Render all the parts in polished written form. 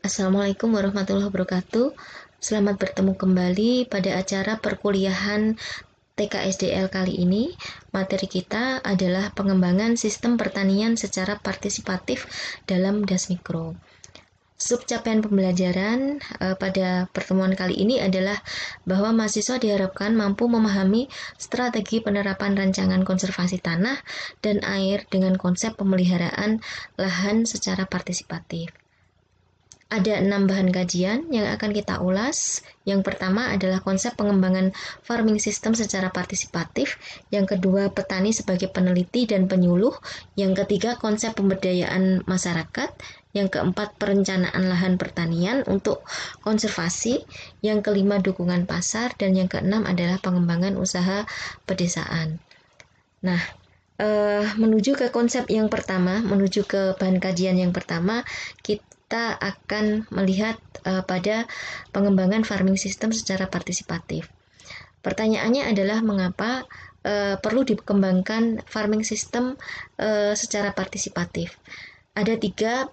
Assalamualaikum warahmatullahi wabarakatuh. Selamat bertemu kembali pada acara perkuliahan TKSDL kali ini. Materi kita adalah pengembangan sistem pertanian secara partisipatif dalam Dasmikro. Subcapaian pembelajaran pada pertemuan kali ini adalah bahwa mahasiswa diharapkan mampu memahami strategi penerapan rancangan konservasi tanah dan air dengan konsep pemeliharaan lahan secara partisipatif. Ada 6 bahan kajian yang akan kita ulas. Yang pertama adalah konsep pengembangan farming system secara partisipatif. Yang kedua, petani sebagai peneliti dan penyuluh. Yang ketiga, konsep pemberdayaan masyarakat. Yang keempat, perencanaan lahan pertanian untuk konservasi. Yang kelima, dukungan pasar. Dan yang keenam adalah pengembangan usaha pedesaan. Nah, menuju ke konsep yang pertama, menuju ke bahan kajian yang pertama, kita akan melihat pada pengembangan farming system secara partisipatif. Pertanyaannya adalah mengapa perlu dikembangkan farming system secara partisipatif. Ada 3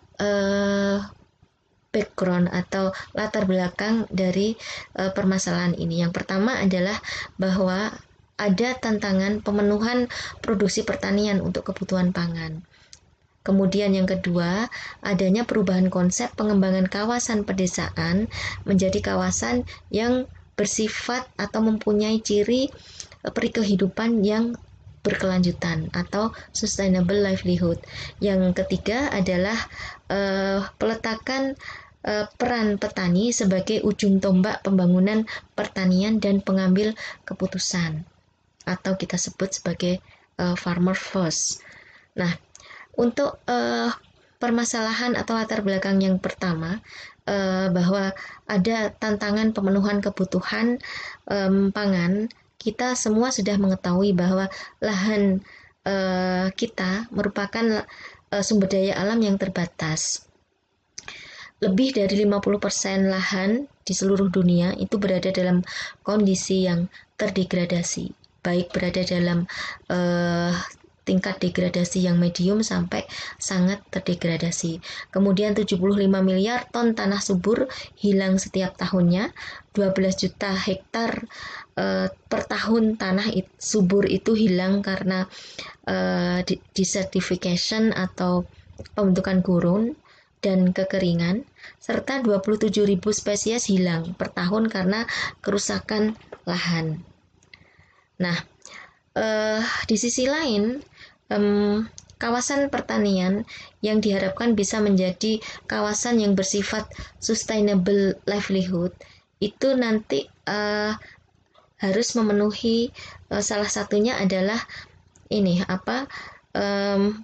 background atau latar belakang dari permasalahan ini. Yang pertama adalah bahwa ada tantangan pemenuhan produksi pertanian untuk kebutuhan pangan. Kemudian yang kedua, adanya perubahan konsep pengembangan kawasan pedesaan menjadi kawasan yang bersifat atau mempunyai ciri perikehidupan yang berkelanjutan atau sustainable livelihood. Yang ketiga adalah peletakan peran petani sebagai ujung tombak pembangunan pertanian dan pengambil keputusan atau kita sebut sebagai farmer first. Nah, untuk permasalahan atau latar belakang yang pertama, bahwa ada tantangan pemenuhan kebutuhan pangan, kita semua sudah mengetahui bahwa lahan kita merupakan sumber daya alam yang terbatas. Lebih dari 50% lahan di seluruh dunia itu berada dalam kondisi yang terdegradasi, baik berada dalam tingkat degradasi yang medium sampai sangat terdegradasi. Kemudian 75 miliar ton tanah subur hilang setiap tahunnya, 12 juta hektar per tahun tanah subur itu hilang karena desertification atau pembentukan gurun dan kekeringan, serta 27.000 spesies hilang per tahun karena kerusakan lahan. Nah, di sisi lain, kawasan pertanian yang diharapkan bisa menjadi kawasan yang bersifat sustainable livelihood itu nanti harus memenuhi salah satunya adalah ini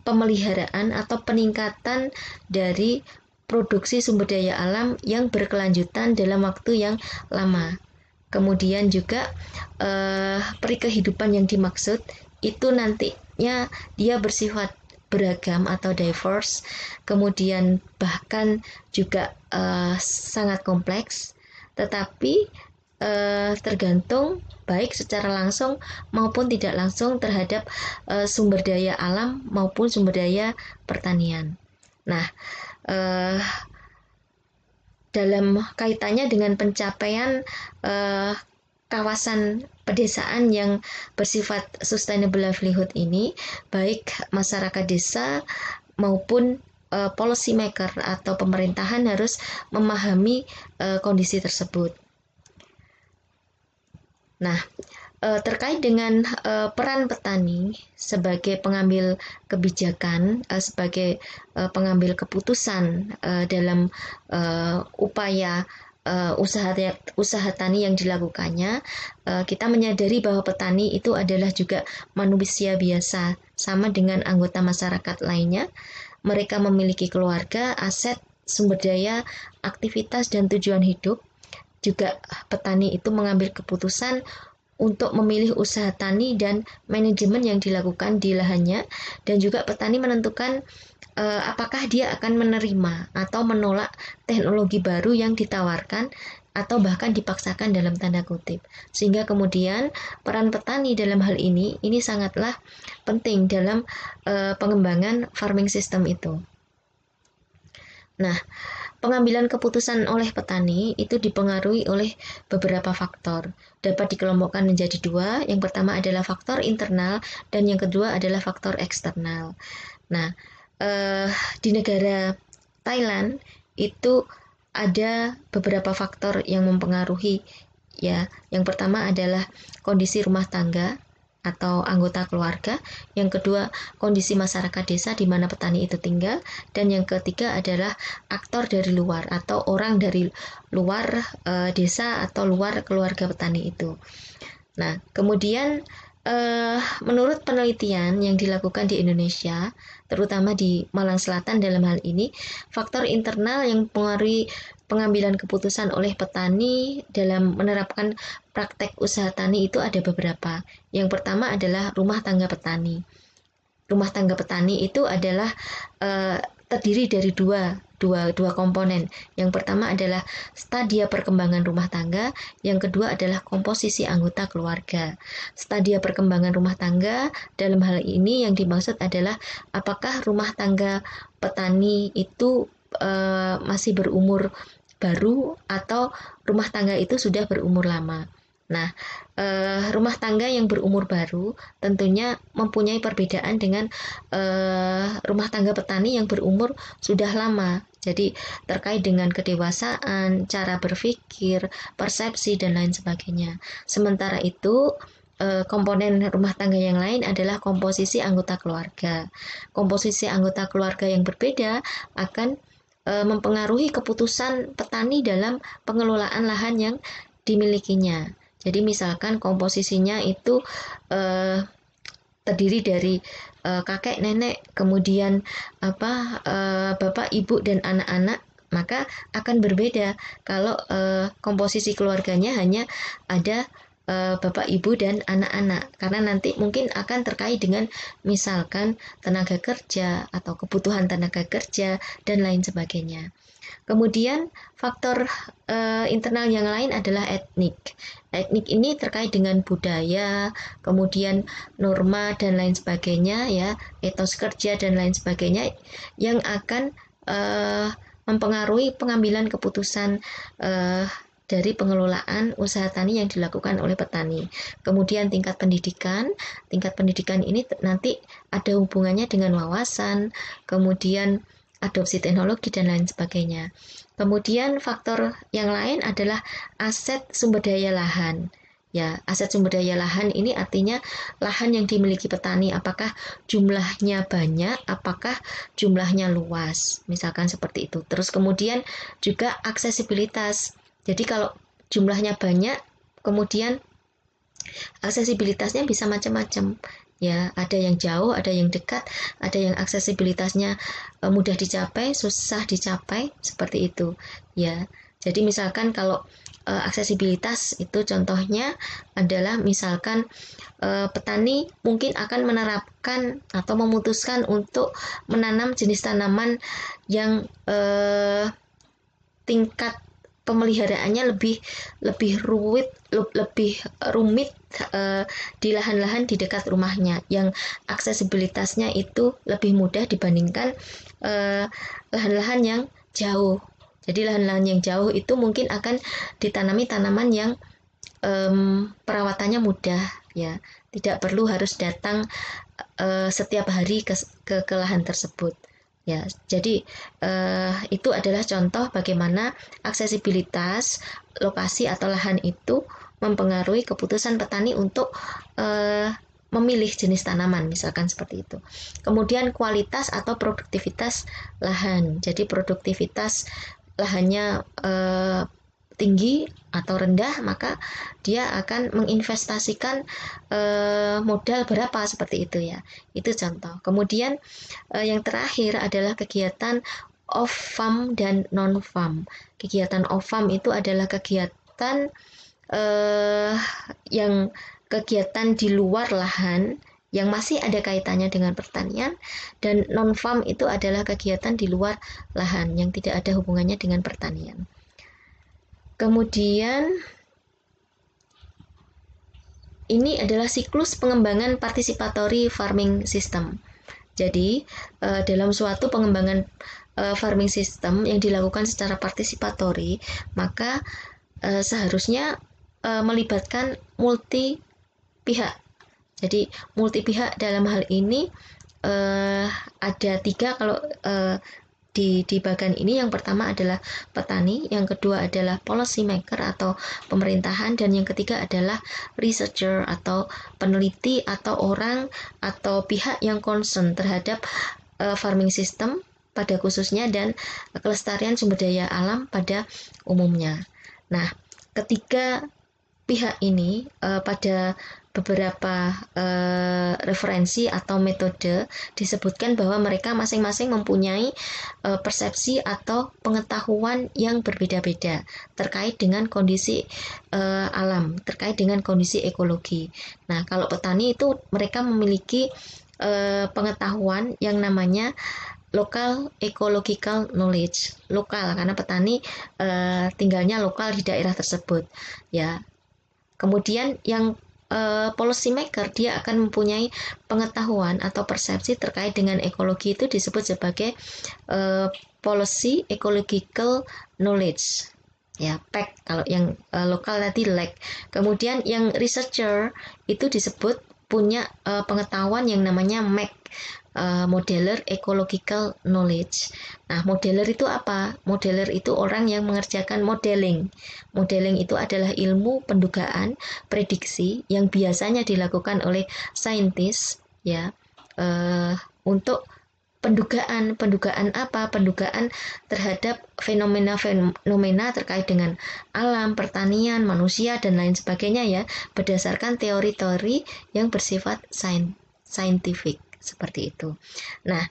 pemeliharaan atau peningkatan dari produksi sumber daya alam yang berkelanjutan dalam waktu yang lama. Kemudian juga perikehidupan yang dimaksud itu nantinya dia bersifat beragam atau diverse, kemudian bahkan juga sangat kompleks, tetapi tergantung baik secara langsung maupun tidak langsung terhadap sumber daya alam maupun sumber daya pertanian. Nah, dalam kaitannya dengan pencapaian kawasan pedesaan yang bersifat sustainable livelihood ini, baik masyarakat desa maupun policy maker atau pemerintahan harus memahami kondisi tersebut. Nah, terkait dengan peran petani sebagai pengambil kebijakan, sebagai pengambil keputusan dalam upaya usaha tani yang dilakukannya, kita menyadari bahwa petani itu adalah juga manusia biasa, sama dengan anggota masyarakat lainnya. Mereka memiliki keluarga, aset, sumber daya, aktivitas, dan tujuan hidup. Juga petani itu mengambil keputusan untuk memilih usaha tani dan manajemen yang dilakukan di lahannya, dan juga petani menentukan apakah dia akan menerima atau menolak teknologi baru yang ditawarkan atau bahkan dipaksakan dalam tanda kutip. Sehingga kemudian peran petani dalam hal ini sangatlah penting dalam pengembangan farming system itu. Nah, pengambilan keputusan oleh petani itu dipengaruhi oleh beberapa faktor. Dapat dikelompokkan menjadi dua. Yang pertama adalah faktor internal dan yang kedua adalah faktor eksternal. Nah, di negara Thailand itu ada beberapa faktor yang mempengaruhi ya. Yang pertama adalah kondisi rumah tangga atau anggota keluarga, yang kedua kondisi masyarakat desa di mana petani itu tinggal, dan yang ketiga adalah aktor dari luar atau orang dari luar desa atau luar keluarga petani itu. Nah, kemudian menurut penelitian yang dilakukan di Indonesia, terutama di Malang Selatan dalam hal ini, faktor internal yang mempengaruhi pengambilan keputusan oleh petani dalam menerapkan praktek usaha tani itu ada beberapa. Yang pertama adalah rumah tangga petani. Rumah tangga petani itu adalah terdiri dari dua komponen. Yang pertama adalah stadia perkembangan rumah tangga, yang kedua adalah komposisi anggota keluarga. Stadia perkembangan rumah tangga dalam hal ini yang dimaksud adalah apakah rumah tangga petani itu masih berumur baru atau rumah tangga itu sudah berumur lama. Nah, rumah tangga yang berumur baru tentunya mempunyai perbedaan dengan rumah tangga petani yang berumur sudah lama. Jadi terkait dengan kedewasaan, cara berpikir, persepsi, dan lain sebagainya. Sementara itu, komponen rumah tangga yang lain adalah komposisi anggota keluarga. Komposisi anggota keluarga yang berbeda akan mempengaruhi keputusan petani dalam pengelolaan lahan yang dimilikinya. Jadi misalkan komposisinya itu terdiri dari kakek, nenek, kemudian bapak, ibu, dan anak-anak, maka akan berbeda kalau komposisi keluarganya hanya ada bapak, ibu, dan anak-anak, karena nanti mungkin akan terkait dengan misalkan tenaga kerja atau kebutuhan tenaga kerja dan lain sebagainya. Kemudian faktor internal yang lain adalah etnik. Etnik ini terkait dengan budaya, kemudian norma dan lain sebagainya ya, etos kerja dan lain sebagainya yang akan mempengaruhi pengambilan keputusan dari pengelolaan usaha tani yang dilakukan oleh petani. Kemudian tingkat pendidikan ini nanti ada hubungannya dengan wawasan, kemudian adopsi teknologi dan lain sebagainya. Kemudian faktor yang lain adalah aset sumber daya lahan. Ya, aset sumber daya lahan ini artinya lahan yang dimiliki petani, apakah jumlahnya banyak, apakah jumlahnya luas, misalkan seperti itu. Terus kemudian juga aksesibilitas. Jadi kalau jumlahnya banyak, kemudian aksesibilitasnya bisa macam-macam. Ya, ada yang jauh, ada yang dekat, ada yang aksesibilitasnya mudah dicapai, susah dicapai, seperti itu. Ya, jadi misalkan kalau aksesibilitas itu contohnya adalah misalkan petani mungkin akan menerapkan atau memutuskan untuk menanam jenis tanaman yang tingkat pemeliharaannya lebih rumit di lahan-lahan di dekat rumahnya yang aksesibilitasnya itu lebih mudah dibandingkan lahan-lahan yang jauh. Jadi lahan-lahan yang jauh itu mungkin akan ditanami tanaman yang perawatannya mudah ya, tidak perlu harus datang setiap hari ke lahan tersebut. Ya, jadi itu adalah contoh bagaimana aksesibilitas lokasi atau lahan itu mempengaruhi keputusan petani untuk memilih jenis tanaman, misalkan seperti itu. Kemudian kualitas atau produktivitas lahan. Jadi produktivitas lahannya tinggi atau rendah, maka dia akan menginvestasikan modal berapa seperti itu ya. Itu contoh. Kemudian yang terakhir adalah kegiatan off-farm dan non-farm. Kegiatan off-farm itu adalah kegiatan yang kegiatan di luar lahan yang masih ada kaitannya dengan pertanian, dan non-farm itu adalah kegiatan di luar lahan yang tidak ada hubungannya dengan pertanian. Kemudian ini adalah siklus pengembangan participatory farming system. Jadi dalam suatu pengembangan farming system yang dilakukan secara partisipatori, maka seharusnya melibatkan multi pihak. Jadi multi pihak dalam hal ini ada 3 kalau di bagian ini. Yang pertama adalah petani, yang kedua adalah policy maker atau pemerintahan, dan yang ketiga adalah researcher atau peneliti atau orang atau pihak yang concern terhadap farming system pada khususnya dan kelestarian sumber daya alam pada umumnya. Nah, ketiga pihak ini pada beberapa referensi atau metode disebutkan bahwa mereka masing-masing mempunyai persepsi atau pengetahuan yang berbeda-beda terkait dengan kondisi alam, terkait dengan kondisi ekologi. Nah, kalau petani itu mereka memiliki pengetahuan yang namanya local ecological knowledge, lokal karena petani tinggalnya lokal di daerah tersebut, ya. Kemudian yang policy maker, dia akan mempunyai pengetahuan atau persepsi terkait dengan ekologi, itu disebut sebagai policy ecological knowledge, ya, PEK. Kalau yang lokal tadi LEK. Kemudian yang researcher itu disebut punya pengetahuan yang namanya MEK, modeler ecological knowledge. Nah, modeler itu apa? Modeler itu orang yang mengerjakan modeling. Modeling itu adalah ilmu pendugaan, prediksi yang biasanya dilakukan oleh saintis, ya, untuk pendugaan apa? Pendugaan terhadap fenomena-fenomena terkait dengan alam, pertanian, manusia, dan lain sebagainya, ya, berdasarkan teori-teori yang bersifat scientific, seperti itu. Nah,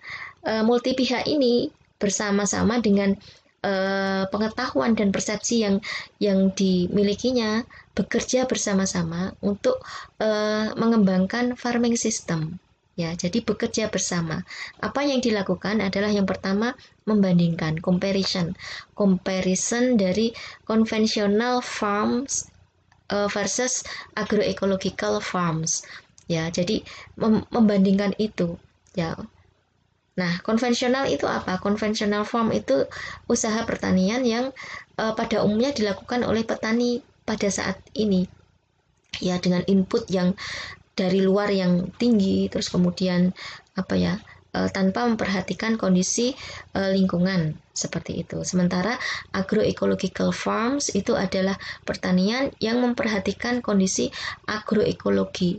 multi pihak ini bersama-sama dengan pengetahuan dan persepsi yang dimilikinya bekerja bersama-sama untuk mengembangkan farming system. Ya, jadi bekerja bersama. Apa yang dilakukan adalah yang pertama membandingkan, comparison dari conventional farms versus agroecological farms. Ya, jadi membandingkan itu. Ya. Nah, konvensional itu apa? Konvensional farm itu usaha pertanian yang pada umumnya dilakukan oleh petani pada saat ini. Ya, dengan input yang dari luar yang tinggi, terus kemudian tanpa memperhatikan kondisi lingkungan, seperti itu. Sementara agroecological farms itu adalah pertanian yang memperhatikan kondisi agroekologi,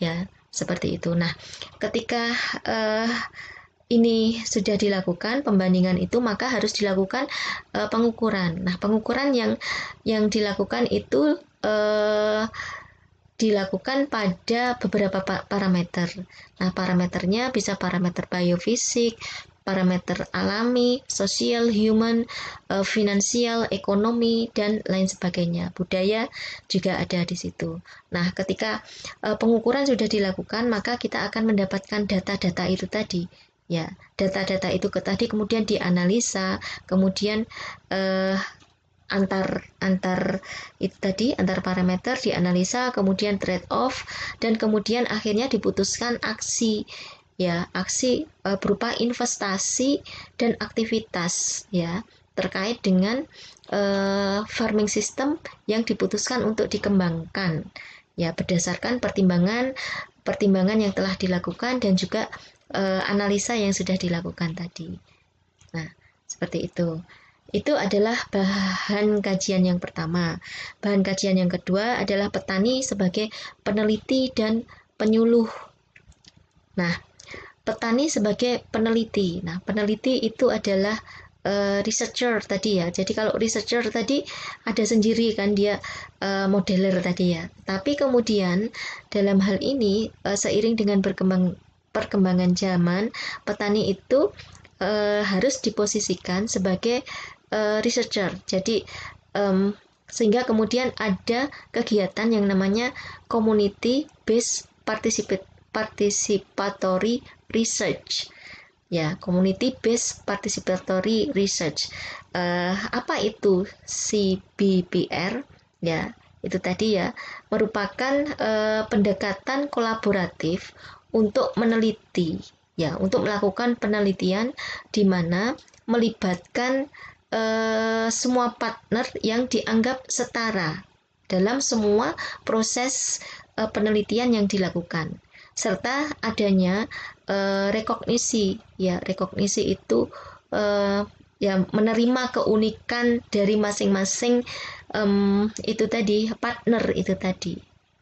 ya, seperti itu. Nah, ketika ini sudah dilakukan pembandingan itu, maka harus dilakukan pengukuran. Nah, pengukuran yang dilakukan itu dilakukan pada beberapa parameter. Nah, parameternya bisa parameter biofisik, parameter alami, sosial, human, finansial, ekonomi, dan lain sebagainya. Budaya juga ada di situ. Nah, ketika pengukuran sudah dilakukan, maka kita akan mendapatkan data-data itu tadi. Ya, data-data itu tadi kemudian dianalisa, kemudian antar parameter dianalisa, kemudian trade off, dan kemudian akhirnya diputuskan aksi, ya, aksi berupa investasi dan aktivitas, ya, terkait dengan farming system yang diputuskan untuk dikembangkan, ya, berdasarkan pertimbangan yang telah dilakukan dan juga analisa yang sudah dilakukan tadi. Nah, seperti itu. Itu adalah bahan kajian yang pertama. Bahan kajian yang kedua adalah petani sebagai peneliti dan penyuluh. Nah, petani sebagai peneliti. Nah, peneliti itu adalah researcher tadi, ya. Jadi kalau researcher tadi ada sendiri kan dia modeler tadi, ya. Tapi kemudian dalam hal ini seiring dengan perkembangan zaman, petani itu harus diposisikan sebagai researcher. Jadi sehingga kemudian ada kegiatan yang namanya community based participatory research. Ya, community based participatory research. Apa itu CBPR? Ya, itu tadi, ya, merupakan pendekatan kolaboratif untuk meneliti, ya, untuk melakukan penelitian di mana melibatkan semua partner yang dianggap setara dalam semua proses penelitian yang dilakukan, serta adanya rekognisi. Ya, rekognisi itu ya, menerima keunikan dari masing-masing itu tadi, partner itu tadi,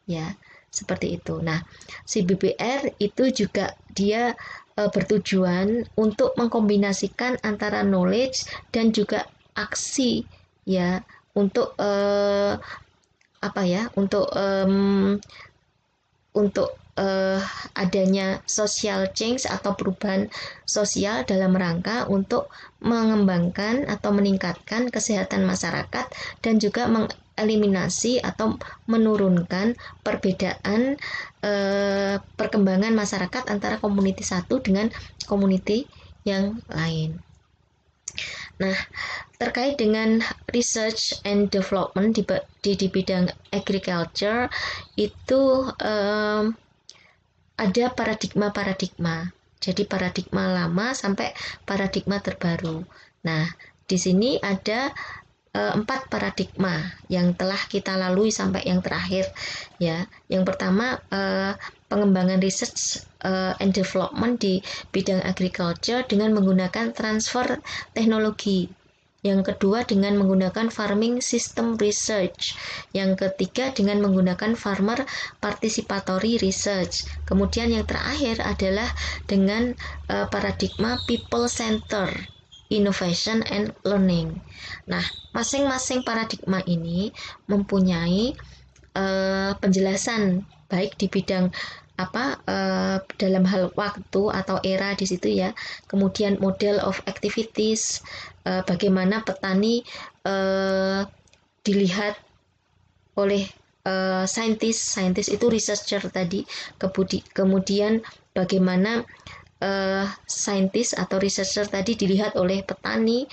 ya, seperti itu. Nah, si BBR itu juga dia bertujuan untuk mengkombinasikan antara knowledge dan juga aksi, ya, untuk apa ya, untuk adanya social change atau perubahan sosial dalam rangka untuk mengembangkan atau meningkatkan kesehatan masyarakat dan juga mengeliminasi atau menurunkan perbedaan perkembangan masyarakat antara community satu dengan community yang lain. Nah, terkait dengan research and development di bidang agriculture itu ada paradigma-paradigma. Jadi paradigma lama sampai paradigma terbaru. Nah, di sini ada 4 paradigma yang telah kita lalui sampai yang terakhir, ya. Yang pertama pengembangan research and development di bidang agriculture dengan menggunakan transfer teknologi. Yang kedua dengan menggunakan farming system research. Yang ketiga dengan menggunakan farmer participatory research. Kemudian yang terakhir adalah dengan paradigma people center innovation and learning. Nah, masing-masing paradigma ini mempunyai penjelasan baik di bidang dalam hal waktu atau era di situ, ya. Kemudian model of activities, bagaimana petani dilihat oleh saintis itu researcher tadi. Kemudian bagaimana saintis atau researcher tadi dilihat oleh petani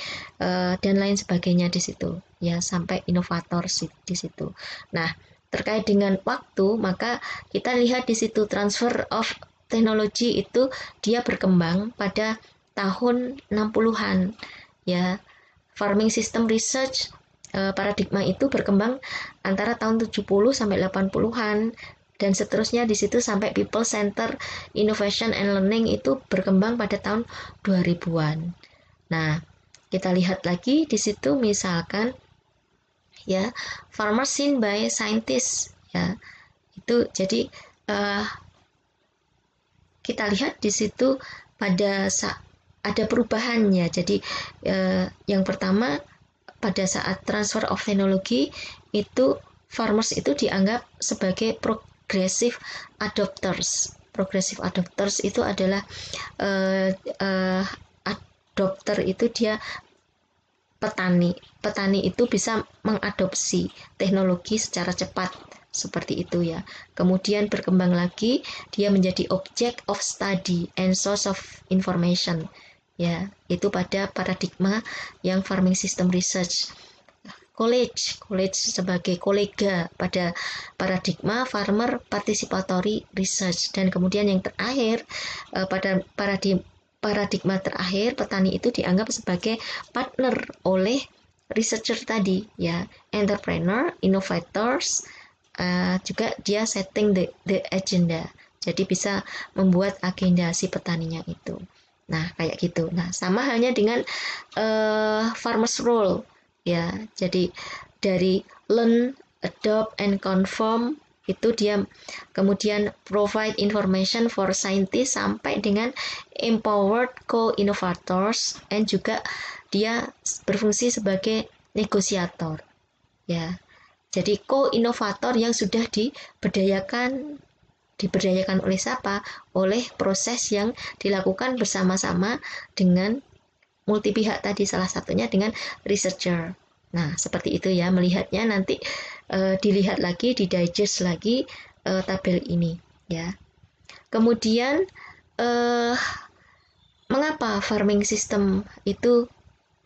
dan lain sebagainya di situ, ya, sampai inovator di situ. Nah, terkait dengan waktu, maka kita lihat di situ transfer of technology itu dia berkembang pada tahun 60-an, ya. Farming system research paradigma itu berkembang antara tahun 70 sampai 80-an dan seterusnya di situ sampai people center innovation and learning itu berkembang pada tahun 2000-an. Nah, kita lihat lagi di situ misalkan, ya, farmer seen by scientists, ya. Itu jadi kita lihat di situ pada saat ada perubahannya. Jadi yang pertama pada saat transfer of technology itu farmers itu dianggap sebagai progressive adopters. Progressive adopters itu adalah adopter itu dia petani. Petani itu bisa mengadopsi teknologi secara cepat seperti itu, ya. Kemudian berkembang lagi dia menjadi object of study and source of information, ya. Itu pada paradigma yang farming system research. College sebagai kolega pada paradigma farmer participatory research. Dan kemudian yang terakhir pada paradigma terakhir petani itu dianggap sebagai partner oleh researcher tadi, ya, entrepreneur, innovators, juga dia setting the agenda. Jadi bisa membuat agenda si petaninya itu. Nah, kayak gitu. Nah, sama halnya dengan farmers role, ya. Jadi dari learn, adopt, and conform itu dia kemudian provide information for scientists sampai dengan empowered co-innovators, and juga dia berfungsi sebagai negosiator, ya. Jadi co-innovator yang sudah diberdayakan oleh siapa? Oleh proses yang dilakukan bersama-sama dengan multi pihak tadi, salah satunya dengan researcher. Nah, seperti itu, ya, melihatnya nanti dilihat lagi, di digest lagi tabel ini, ya. Kemudian mengapa farming system itu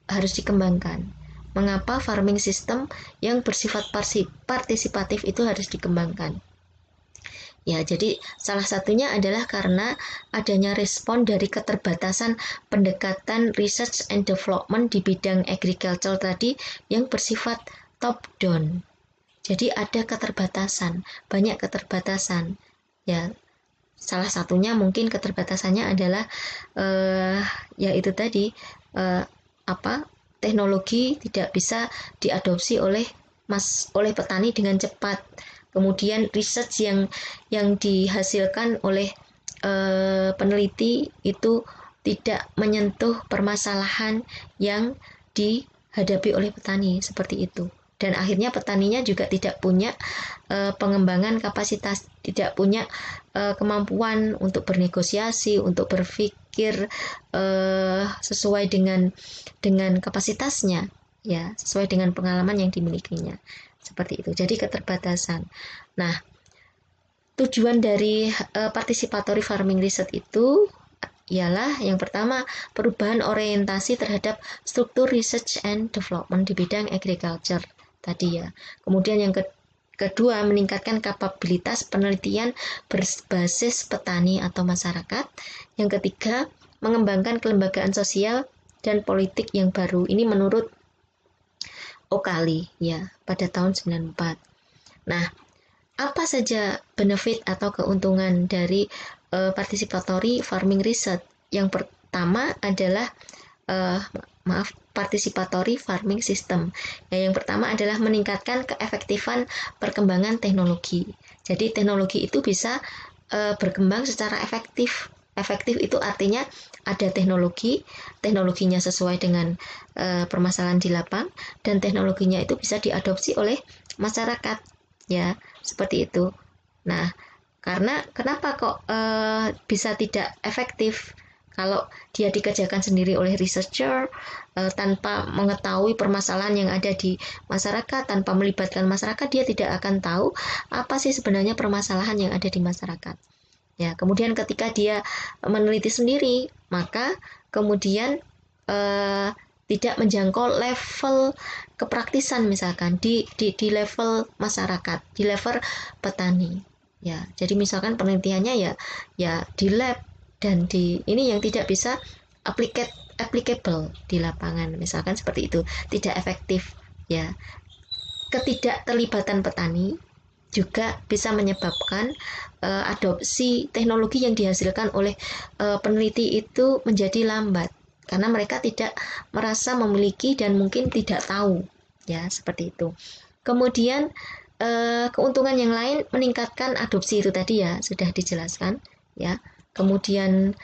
harus dikembangkan? Mengapa farming system yang bersifat partisipatif itu harus dikembangkan? Ya, jadi salah satunya adalah karena adanya respon dari keterbatasan pendekatan research and development di bidang agriculture tadi yang bersifat top down. Jadi ada keterbatasan, banyak keterbatasan. Ya, salah satunya mungkin keterbatasannya adalah yaitu tadi eh, apa teknologi tidak bisa diadopsi oleh petani dengan cepat. Kemudian research yang dihasilkan oleh peneliti itu tidak menyentuh permasalahan yang dihadapi oleh petani seperti itu. Dan akhirnya petaninya juga tidak punya pengembangan kapasitas, tidak punya kemampuan untuk bernegosiasi, untuk berpikir sesuai dengan kapasitasnya, ya, sesuai dengan pengalaman yang dimilikinya. Seperti itu. Jadi keterbatasan. Nah, tujuan dari participatory farming research itu ialah yang pertama perubahan orientasi terhadap struktur research and development di bidang agriculture tadi ya. Kemudian yang kedua meningkatkan kapabilitas penelitian berbasis petani atau masyarakat. Yang ketiga mengembangkan kelembagaan sosial dan politik yang baru. Ini menurut Okali ya pada tahun 94. Nah, apa saja benefit atau keuntungan dari participatory farming research? Yang pertama adalah participatory farming system. Yang pertama adalah meningkatkan keefektifan perkembangan teknologi. Jadi teknologi itu bisa berkembang secara efektif. Efektif itu artinya ada teknologinya sesuai dengan permasalahan di lapang, dan teknologinya itu bisa diadopsi oleh masyarakat, ya, seperti itu. Nah, karena kenapa kok bisa tidak efektif? Kalau dia dikerjakan sendiri oleh researcher tanpa mengetahui permasalahan yang ada di masyarakat, tanpa melibatkan masyarakat, dia tidak akan tahu apa sih sebenarnya permasalahan yang ada di masyarakat. Ya, kemudian ketika dia meneliti sendiri, maka kemudian tidak menjangkau level kepraktisan misalkan di level masyarakat, di level petani. Ya, jadi misalkan penelitiannya ya di lab dan di ini yang tidak bisa applicable di lapangan, misalkan seperti itu, tidak efektif ya. Ketidakterlibatan petani juga bisa menyebabkan adopsi teknologi yang dihasilkan oleh peneliti itu menjadi lambat karena mereka tidak merasa memiliki dan mungkin tidak tahu, ya, seperti itu. Kemudian keuntungan yang lain meningkatkan adopsi itu tadi ya sudah dijelaskan, ya. Kemudian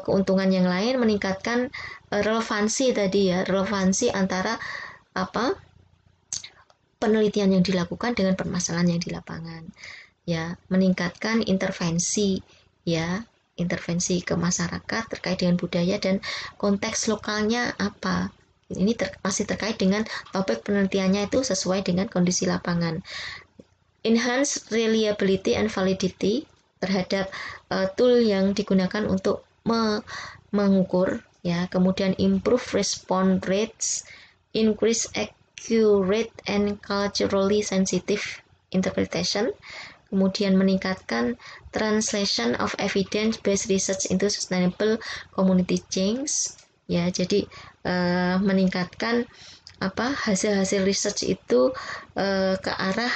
keuntungan yang lain meningkatkan relevansi tadi ya, relevansi antara apa penelitian yang dilakukan dengan permasalahan yang di lapangan, ya, meningkatkan intervensi, ya, intervensi ke masyarakat terkait dengan budaya dan konteks lokalnya apa. Ini masih terkait dengan topik penelitiannya itu sesuai dengan kondisi lapangan. Enhance reliability and validity terhadap tool yang digunakan untuk mengukur, ya. Kemudian improve response rates, increase accurate and culturally sensitive interpretation, kemudian meningkatkan translation of evidence-based research into sustainable community change, ya. Jadi meningkatkan hasil-hasil research itu ke arah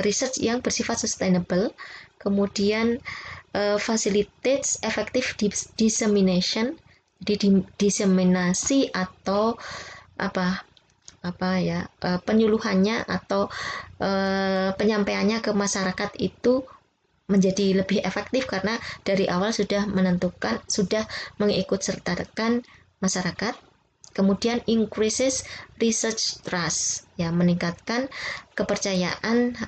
research yang bersifat sustainable, kemudian facilitates effective dissemination, jadi diseminasi atau penyuluhannya atau penyampaiannya ke masyarakat itu menjadi lebih efektif karena dari awal sudah mengikut sertakan masyarakat. Kemudian increases research trust, ya, meningkatkan kepercayaan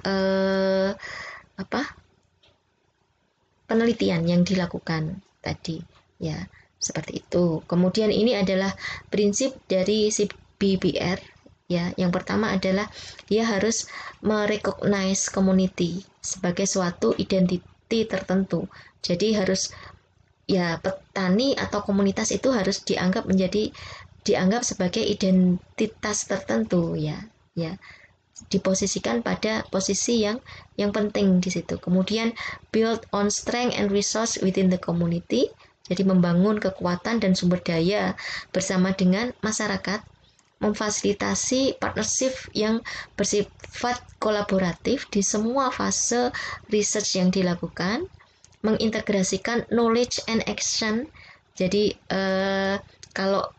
penelitian yang dilakukan tadi, ya, seperti itu. Kemudian ini adalah prinsip dari si BBR, ya. Yang pertama adalah dia harus merecognize community sebagai suatu identiti tertentu. Jadi harus, ya, petani atau komunitas itu harus dianggap sebagai identitas tertentu, ya. diposisikan pada posisi yang penting di situ. Kemudian build on strength and resource within the community, jadi membangun kekuatan dan sumber daya bersama dengan masyarakat, memfasilitasi partnership yang bersifat kolaboratif di semua fase research yang dilakukan, mengintegrasikan knowledge and action. Jadi kalau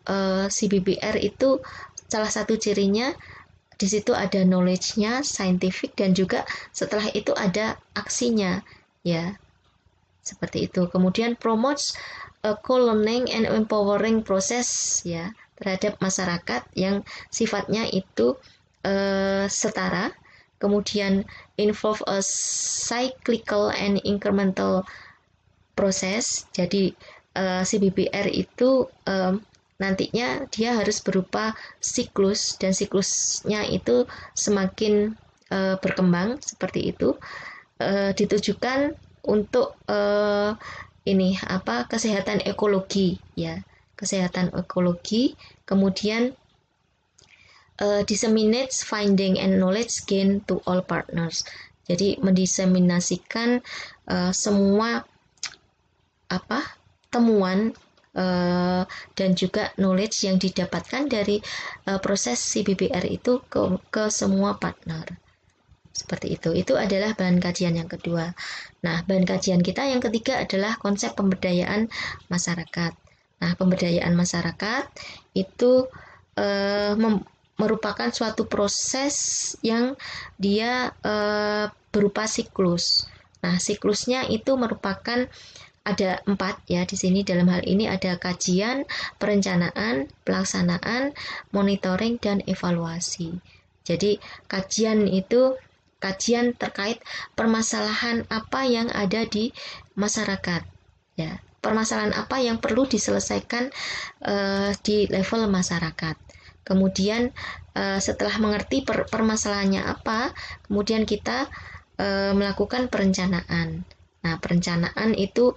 CBBR itu salah satu cirinya di situ ada knowledge-nya, scientific, dan juga setelah itu ada aksinya, ya, seperti itu. Kemudian promotes co-learning and empowering process, ya, terhadap masyarakat yang sifatnya itu setara. Kemudian involve a cyclical and incremental process. Jadi CBBR itu nantinya dia harus berupa siklus, dan siklusnya itu semakin berkembang seperti itu, ditujukan untuk kesehatan ekologi, ya, kesehatan ekologi. Kemudian disseminates finding and knowledge gain to all partners, jadi mendiseminasikan semua temuan dan juga knowledge yang didapatkan dari proses CBBR itu ke semua partner. Seperti itu. Itu adalah bahan kajian yang kedua. Nah, bahan kajian kita yang ketiga adalah konsep pemberdayaan masyarakat. Nah, pemberdayaan masyarakat itu merupakan suatu proses yang dia berupa siklus. Nah, siklusnya itu merupakan ada 4, ya, di sini dalam hal ini ada kajian, perencanaan, pelaksanaan, monitoring, dan evaluasi. Jadi kajian itu kajian terkait permasalahan apa yang ada di masyarakat, ya, permasalahan apa yang perlu diselesaikan di level masyarakat. Kemudian setelah mengerti permasalahannya apa, kemudian kita melakukan perencanaan. Nah, perencanaan itu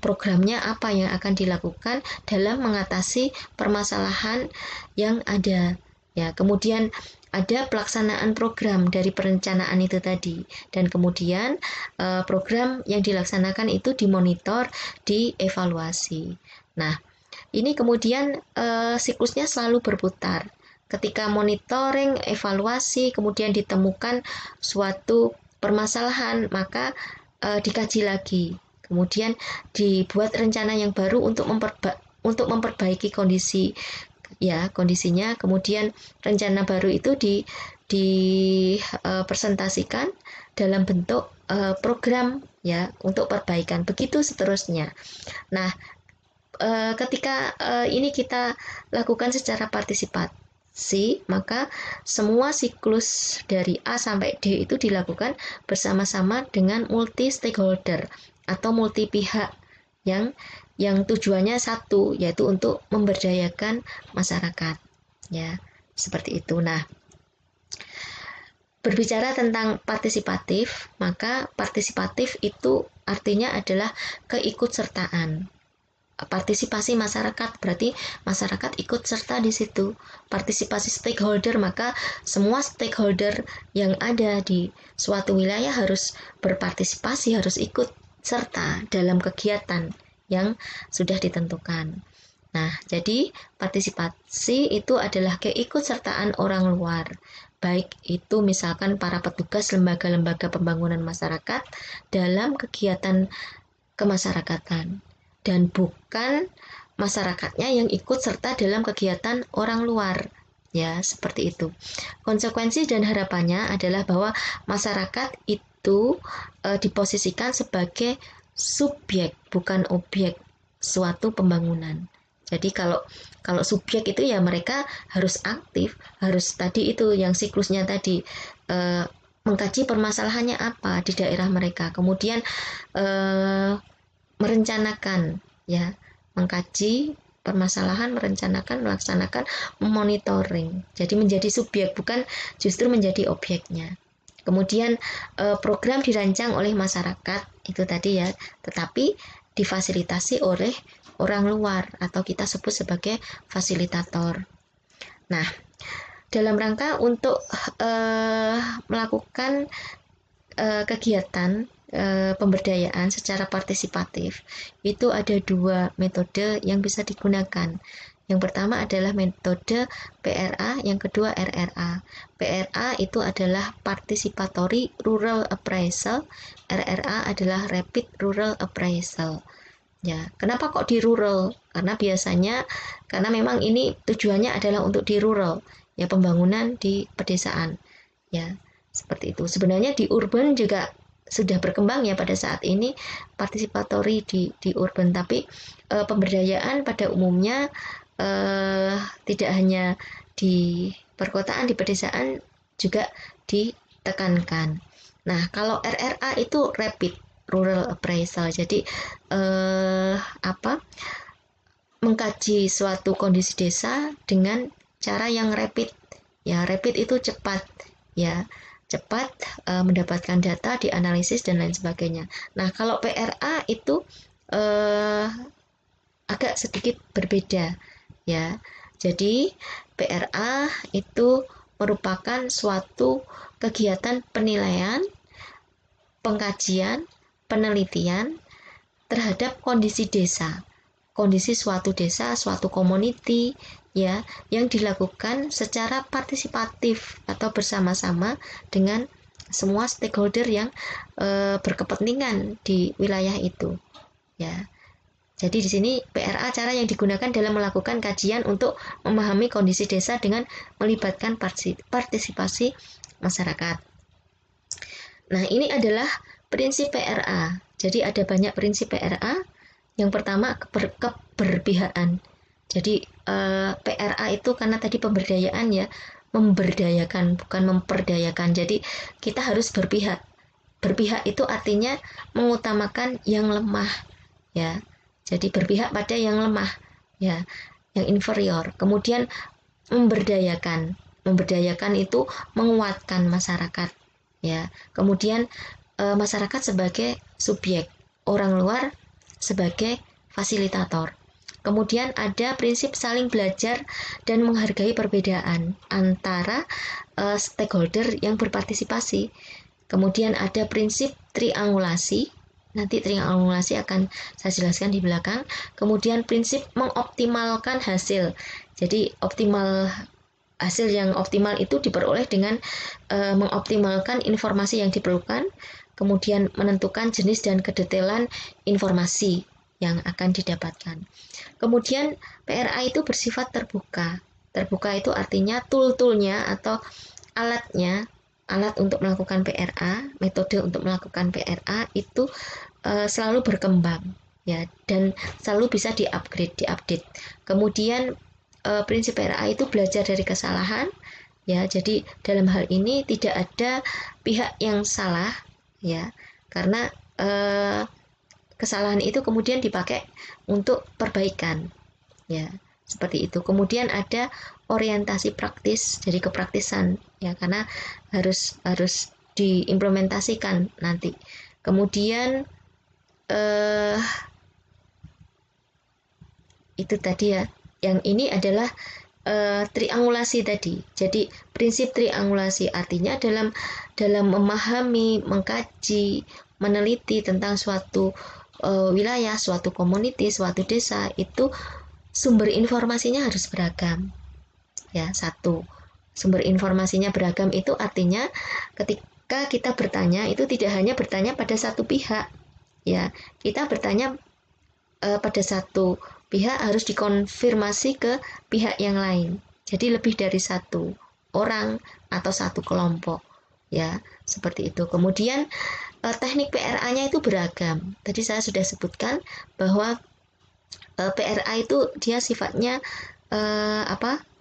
programnya apa yang akan dilakukan dalam mengatasi permasalahan yang ada, ya. Kemudian ada pelaksanaan program dari perencanaan itu tadi, dan kemudian program yang dilaksanakan itu dimonitor, dievaluasi. Nah, ini kemudian siklusnya selalu berputar. Ketika monitoring, evaluasi, kemudian ditemukan suatu permasalahan, maka dikaji lagi, kemudian dibuat rencana yang baru untuk memperbaiki kondisi, ya, kondisinya. Kemudian rencana baru itu dipresentasikan dalam bentuk program, ya, untuk perbaikan, begitu seterusnya. Nah, ketika ini kita lakukan secara partisipatif, maka semua siklus dari A sampai D itu dilakukan bersama-sama dengan multi stakeholder atau multi pihak yang tujuannya satu, yaitu untuk memberdayakan masyarakat, ya, seperti itu. Nah, berbicara tentang partisipatif, maka partisipatif itu artinya adalah keikutsertaan. Partisipasi masyarakat berarti masyarakat ikut serta di situ. Partisipasi stakeholder, maka semua stakeholder yang ada di suatu wilayah harus berpartisipasi, harus ikut serta dalam kegiatan yang sudah ditentukan. Nah, jadi partisipasi itu adalah keikutsertaan orang luar, baik itu misalkan para petugas lembaga-lembaga pembangunan masyarakat dalam kegiatan kemasyarakatan, dan bukan masyarakatnya yang ikut serta dalam kegiatan orang luar, ya, seperti itu. Konsekuensi dan harapannya adalah bahwa masyarakat itu diposisikan sebagai subjek, bukan objek suatu pembangunan. Jadi kalau subjek itu ya mereka harus aktif, harus tadi itu yang siklusnya tadi, mengkaji permasalahannya apa di daerah mereka, kemudian merencanakan, ya, mengkaji permasalahan, merencanakan, melaksanakan, memonitoring. Jadi menjadi subjek, bukan justru menjadi objeknya. Kemudian program dirancang oleh masyarakat itu tadi, ya, tetapi difasilitasi oleh orang luar atau kita sebut sebagai fasilitator. Nah, dalam rangka untuk melakukan kegiatan pemberdayaan secara partisipatif, itu ada dua metode yang bisa digunakan. Yang pertama adalah metode PRA, yang kedua RRA. PRA itu adalah Participatory Rural Appraisal, RRA adalah Rapid Rural Appraisal. Ya, kenapa kok di rural? Karena memang ini tujuannya adalah untuk di rural, ya, pembangunan di pedesaan. Ya, seperti itu. Sebenarnya di urban juga sudah berkembang ya pada saat ini partisipatory di urban, tapi pemberdayaan pada umumnya tidak hanya di perkotaan, di pedesaan juga ditekankan. Nah, kalau RRA itu rapid rural appraisal. Jadi mengkaji suatu kondisi desa dengan cara yang rapid. Ya, rapid itu cepat, ya. Cepat mendapatkan data, dianalisis dan lain sebagainya. Nah, kalau PRA itu agak sedikit berbeda, ya. Jadi PRA itu merupakan suatu kegiatan penilaian, pengkajian, penelitian terhadap kondisi desa, kondisi suatu desa, suatu community, ya, yang dilakukan secara partisipatif atau bersama-sama dengan semua stakeholder yang berkepentingan di wilayah itu, ya. Jadi di sini PRA cara yang digunakan dalam melakukan kajian untuk memahami kondisi desa dengan melibatkan partisipasi masyarakat. Nah, ini adalah prinsip PRA. Jadi ada banyak prinsip PRA. Yang pertama keberpihakan. Jadi PRA itu karena tadi pemberdayaan, ya, memberdayakan bukan memperdayakan. Jadi kita harus berpihak. Berpihak itu artinya mengutamakan yang lemah, ya. Jadi berpihak pada yang lemah, ya, yang inferior. Kemudian memberdayakan. Memberdayakan itu menguatkan masyarakat, ya. Kemudian masyarakat sebagai subjek, orang luar sebagai fasilitator. Kemudian ada prinsip saling belajar dan menghargai perbedaan antara stakeholder yang berpartisipasi. Kemudian ada prinsip triangulasi. Nanti triangulasi akan saya jelaskan di belakang. Kemudian prinsip mengoptimalkan hasil. Jadi hasil yang optimal itu diperoleh dengan mengoptimalkan informasi yang diperlukan, kemudian menentukan jenis dan kedetailan informasi yang akan didapatkan. Kemudian PRA itu bersifat terbuka. Terbuka itu artinya tool-toolnya atau alat untuk melakukan PRA, metode untuk melakukan PRA itu selalu berkembang, ya, dan selalu bisa diupdate. Kemudian prinsip PRA itu belajar dari kesalahan, ya. Jadi dalam hal ini tidak ada pihak yang salah, ya, karena kesalahan itu kemudian dipakai untuk perbaikan, ya, seperti itu. Kemudian ada orientasi praktis, jadi kepraktisan, ya, karena harus diimplementasikan nanti. Kemudian itu tadi, ya, yang ini adalah triangulasi tadi. Jadi prinsip triangulasi artinya dalam memahami, mengkaji, meneliti tentang suatu wilayah, suatu community, suatu desa, itu sumber informasinya harus beragam, ya. Satu, sumber informasinya beragam itu artinya ketika kita bertanya itu tidak hanya bertanya pada satu pihak, ya. Kita bertanya pada satu pihak harus dikonfirmasi ke pihak yang lain. Jadi lebih dari satu orang atau satu kelompok, ya, seperti itu. Kemudian teknik PRA-nya itu beragam. Tadi saya sudah sebutkan bahwa PRA itu dia sifatnya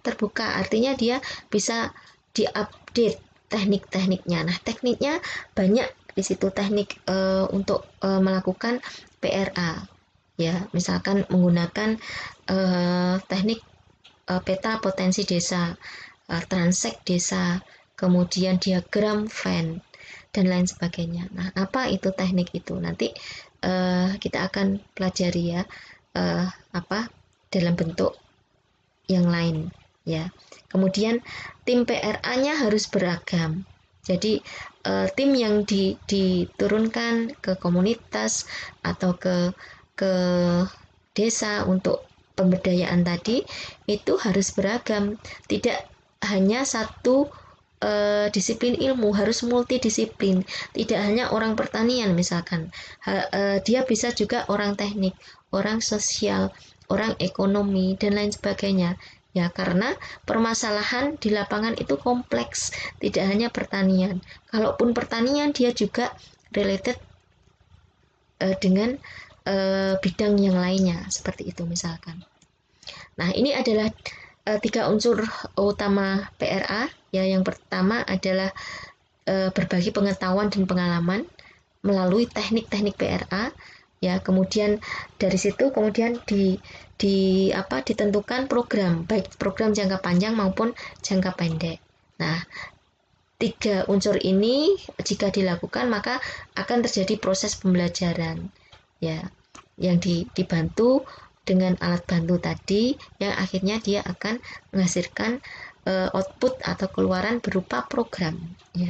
terbuka, artinya dia bisa diupdate teknik-tekniknya. Nah, tekniknya banyak di situ, teknik untuk melakukan PRA, ya. Misalkan menggunakan teknik peta potensi desa, transek desa, kemudian diagram Venn dan lain sebagainya. Nah, apa itu teknik itu? Nanti kita akan pelajari, ya, dalam bentuk yang lain, ya. Kemudian tim PRA-nya harus beragam. Jadi tim yang diturunkan ke komunitas atau ke desa untuk pemberdayaan tadi itu harus beragam, tidak hanya satu disiplin ilmu, harus multidisiplin, tidak hanya orang pertanian misalkan, dia bisa juga orang teknik, orang sosial, orang ekonomi dan lain sebagainya. Ya, karena permasalahan di lapangan itu kompleks, tidak hanya pertanian. Kalaupun pertanian, dia juga related dengan bidang yang lainnya, seperti itu misalkan. Nah, ini adalah 3 unsur utama PRA. Ya, yang pertama adalah berbagi pengetahuan dan pengalaman melalui teknik-teknik PRA. Ya, kemudian dari situ kemudian ditentukan program, baik program jangka panjang maupun jangka pendek. Nah, 3 unsur ini jika dilakukan maka akan terjadi proses pembelajaran, ya, yang dibantu dengan alat bantu tadi, yang akhirnya dia akan menghasilkan output atau keluaran berupa program, ya.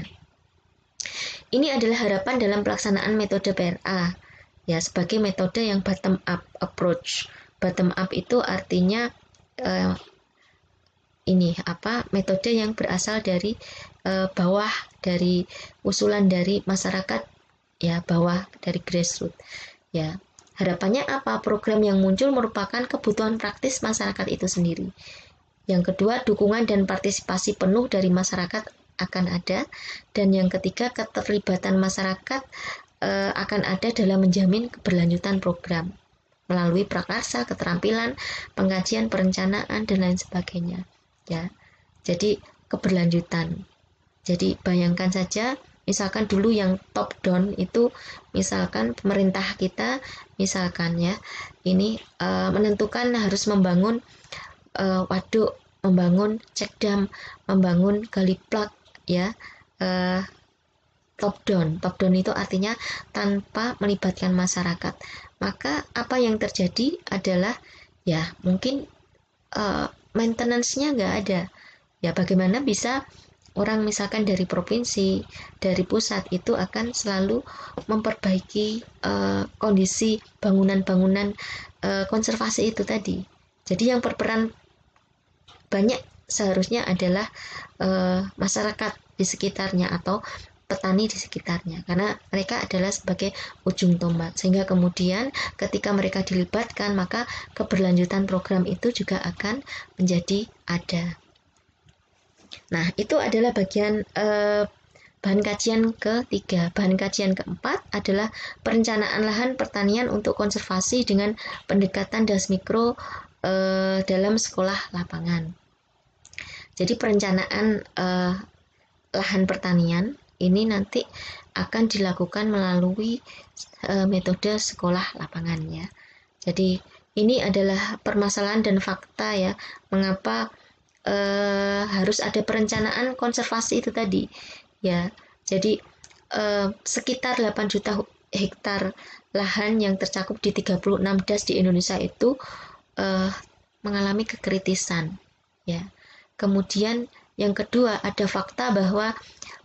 Ini adalah harapan dalam pelaksanaan metode PRA, ya, sebagai metode yang bottom up approach. Bottom up itu artinya metode yang berasal dari bawah, dari usulan dari masyarakat, ya, bawah, dari grassroots, ya. Harapannya apa? Program yang muncul merupakan kebutuhan praktis masyarakat itu sendiri. Yang kedua, dukungan dan partisipasi penuh dari masyarakat akan ada. Dan yang ketiga, keterlibatan masyarakat akan ada dalam menjamin keberlanjutan program melalui prakarsa, keterampilan, pengkajian, perencanaan, dan lain sebagainya. Ya, jadi keberlanjutan. Jadi bayangkan saja, misalkan dulu yang top down itu, misalkan pemerintah kita, misalkan ya, ini menentukan harus membangun waduk, membangun cek dam, membangun gali plak, ya. Top down itu artinya tanpa melibatkan masyarakat. Maka apa yang terjadi adalah, ya, mungkin maintenance-nya nggak ada. Ya, bagaimana bisa orang misalkan dari provinsi, dari pusat itu akan selalu memperbaiki kondisi bangunan-bangunan konservasi itu tadi. Jadi yang berperan banyak seharusnya adalah masyarakat di sekitarnya atau petani di sekitarnya, karena mereka adalah sebagai ujung tombak, sehingga kemudian ketika mereka dilibatkan maka keberlanjutan program itu juga akan menjadi ada. Nah, itu adalah bagian bahan kajian ketiga. Bahan kajian keempat adalah perencanaan lahan pertanian untuk konservasi dengan pendekatan das mikro dalam sekolah lapangan. Jadi perencanaan lahan pertanian ini nanti akan dilakukan melalui metode sekolah lapangan, ya. Jadi ini adalah permasalahan dan fakta, ya, mengapa harus ada perencanaan konservasi itu tadi, ya. Jadi sekitar 8 juta hektar lahan yang tercakup di 36 das di Indonesia itu mengalami kekritisan, ya. Kemudian yang kedua, ada fakta bahwa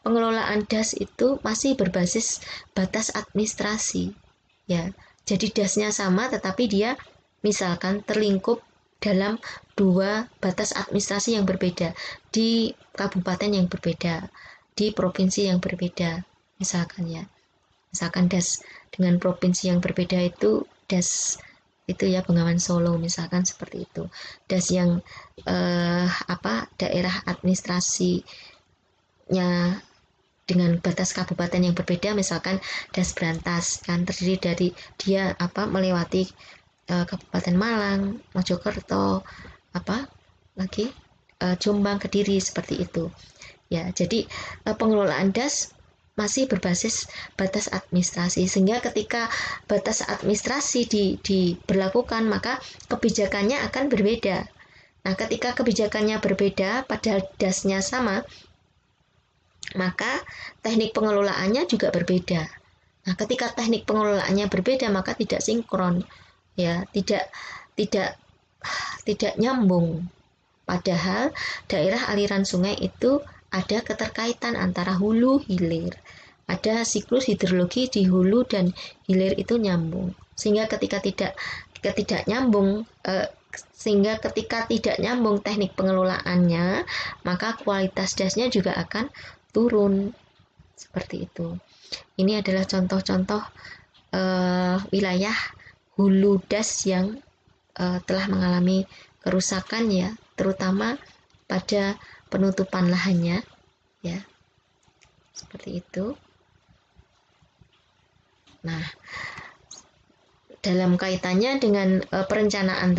pengelolaan das itu masih berbasis batas administrasi, ya. Jadi dasnya sama tetapi dia misalkan terlingkup dalam 2 batas administrasi yang berbeda di kabupaten yang berbeda, di provinsi yang berbeda, misalkan, ya. Misalkan das dengan provinsi yang berbeda itu das itu, ya, Bengawan Solo misalkan, seperti itu. Das yang daerah administrasinya dengan batas kabupaten yang berbeda, misalkan das Brantas, kan terdiri dari dia melewati Kabupaten Malang, Mojokerto, Jombang, Kediri, seperti itu, ya. Jadi pengelolaan das masih berbasis batas administrasi, sehingga ketika batas administrasi diberlakukan maka kebijakannya akan berbeda. Nah, ketika kebijakannya berbeda padahal dasnya sama, maka teknik pengelolaannya juga berbeda. Nah, ketika teknik pengelolaannya berbeda maka tidak sinkron, ya, tidak nyambung, Padahal daerah aliran sungai itu ada keterkaitan antara hulu hilir. Ada siklus hidrologi di hulu dan hilir itu nyambung. Sehingga ketika tidak nyambung teknik pengelolaannya, maka kualitas dasnya juga akan turun. Seperti itu. Ini adalah contoh-contoh wilayah hulu das yang telah mengalami kerusakan ya, terutama pada penutupan lahannya ya, seperti itu. Nah, dalam kaitannya dengan perencanaan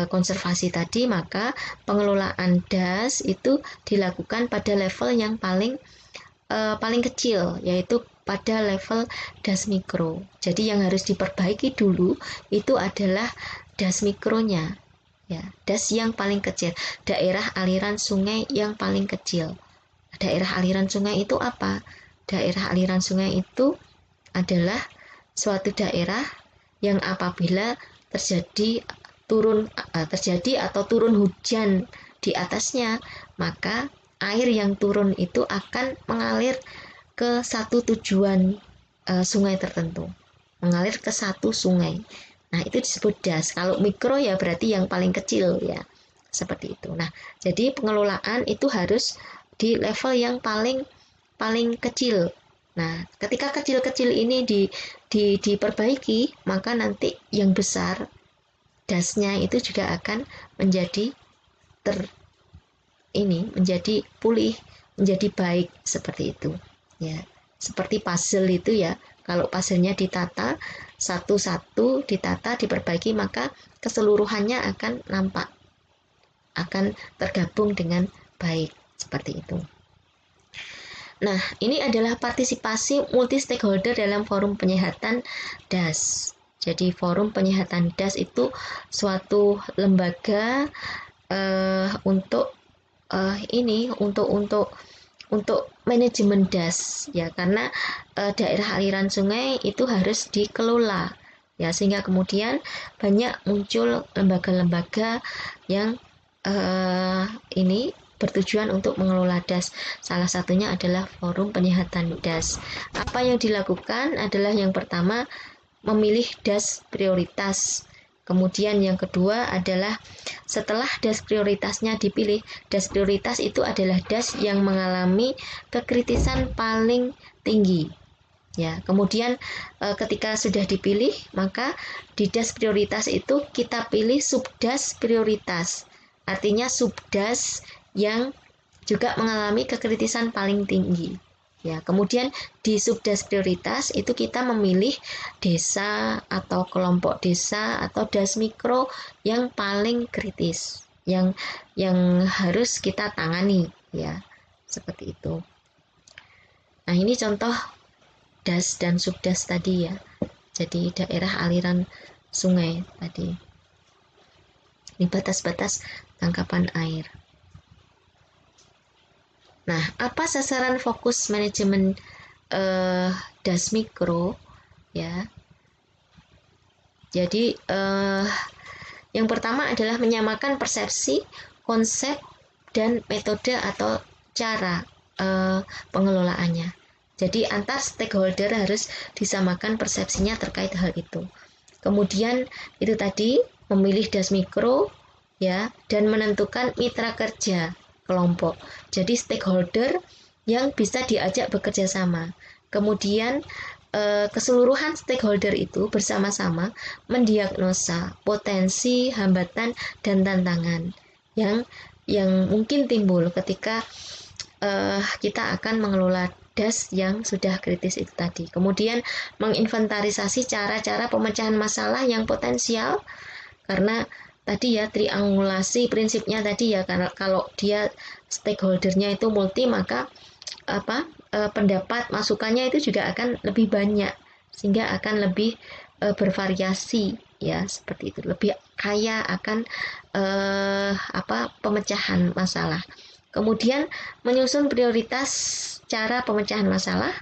konservasi tadi, maka pengelolaan das itu dilakukan pada level yang paling kecil, yaitu pada level das mikro. Jadi yang harus diperbaiki dulu itu adalah das mikronya, ya, das yang paling kecil, daerah aliran sungai yang paling kecil. Daerah aliran sungai itu apa? Daerah aliran sungai itu adalah suatu daerah yang apabila terjadi atau turun hujan di atasnya, maka air yang turun itu akan mengalir ke satu tujuan sungai tertentu, mengalir ke satu sungai. Nah, itu disebut das. Kalau mikro ya berarti yang paling kecil ya, seperti itu. Nah, jadi pengelolaan itu harus di level yang paling kecil. Nah, ketika kecil-kecil ini diperbaiki, maka nanti yang besar dasnya itu juga akan menjadi menjadi pulih, menjadi baik, seperti itu ya. Seperti puzzle itu ya, kalau puzzle-nya ditata satu-satu, diperbaiki, maka keseluruhannya akan nampak, akan tergabung dengan baik, seperti itu. Nah, ini adalah partisipasi multi stakeholder dalam forum penyehatan das. Jadi forum penyehatan das itu suatu lembaga untuk manajemen das ya, karena daerah aliran sungai itu harus dikelola ya, sehingga kemudian banyak muncul lembaga-lembaga yang bertujuan untuk mengelola das. Salah satunya adalah forum penyehatan das. Apa yang dilakukan adalah yang pertama memilih das prioritas. Kemudian yang kedua adalah setelah das prioritasnya dipilih, das prioritas itu adalah das yang mengalami kekritisan paling tinggi. Ya, kemudian ketika sudah dipilih, maka di das prioritas itu kita pilih subdas prioritas. Artinya subdas yang juga mengalami kekritisan paling tinggi. Ya, kemudian di subdas prioritas itu kita memilih desa atau kelompok desa atau das mikro yang paling kritis, yang harus kita tangani ya, seperti itu. Nah, ini contoh das dan subdas tadi ya. Jadi daerah aliran sungai tadi. Ini batas-batas tangkapan air. Nah, apa sasaran fokus manajemen das mikro ya? Jadi yang pertama adalah menyamakan persepsi, konsep, dan metode atau cara pengelolaannya. Jadi antar stakeholder harus disamakan persepsinya terkait hal itu. Kemudian itu tadi memilih das mikro ya, dan menentukan mitra kerja kelompok. Jadi stakeholder yang bisa diajak bekerja sama. Kemudian keseluruhan stakeholder itu bersama-sama mendiagnosa potensi, hambatan, dan tantangan yang mungkin timbul ketika kita akan mengelola das yang sudah kritis itu tadi. Kemudian menginventarisasi cara-cara pemecahan masalah yang potensial, karena tadi ya triangulasi prinsipnya tadi ya, karena kalau dia stakeholdernya itu multi, maka pendapat masukannya itu juga akan lebih banyak, sehingga akan lebih bervariasi ya, seperti itu, lebih kaya akan pemecahan masalah. Kemudian menyusun prioritas cara pemecahan masalah,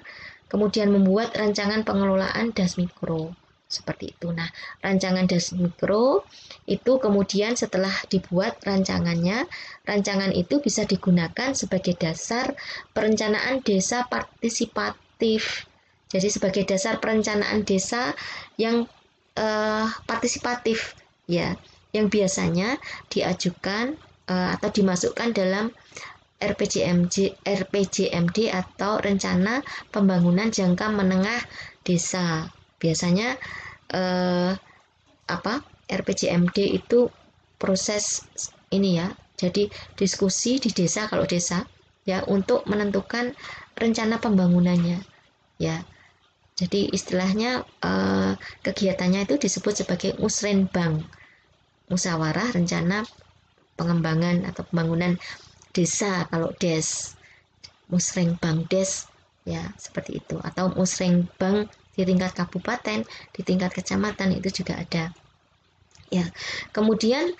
kemudian membuat rancangan pengelolaan das mikro seperti itu. Nah, rancangan Das Mikro itu kemudian setelah dibuat rancangannya, rancangan itu bisa digunakan sebagai dasar perencanaan desa partisipatif. Jadi sebagai dasar perencanaan desa yang partisipatif ya, yang biasanya diajukan atau dimasukkan dalam RPJMD atau Rencana Pembangunan Jangka Menengah Desa. Biasanya RPJMD itu proses ini ya. Jadi diskusi di desa, kalau desa ya, untuk menentukan rencana pembangunannya ya. Jadi istilahnya kegiatannya itu disebut sebagai musrenbang, musyawarah rencana pengembangan atau pembangunan desa kalau des, musrenbang des ya, seperti itu. Atau musrenbang di tingkat kabupaten, di tingkat kecamatan itu juga ada ya. Kemudian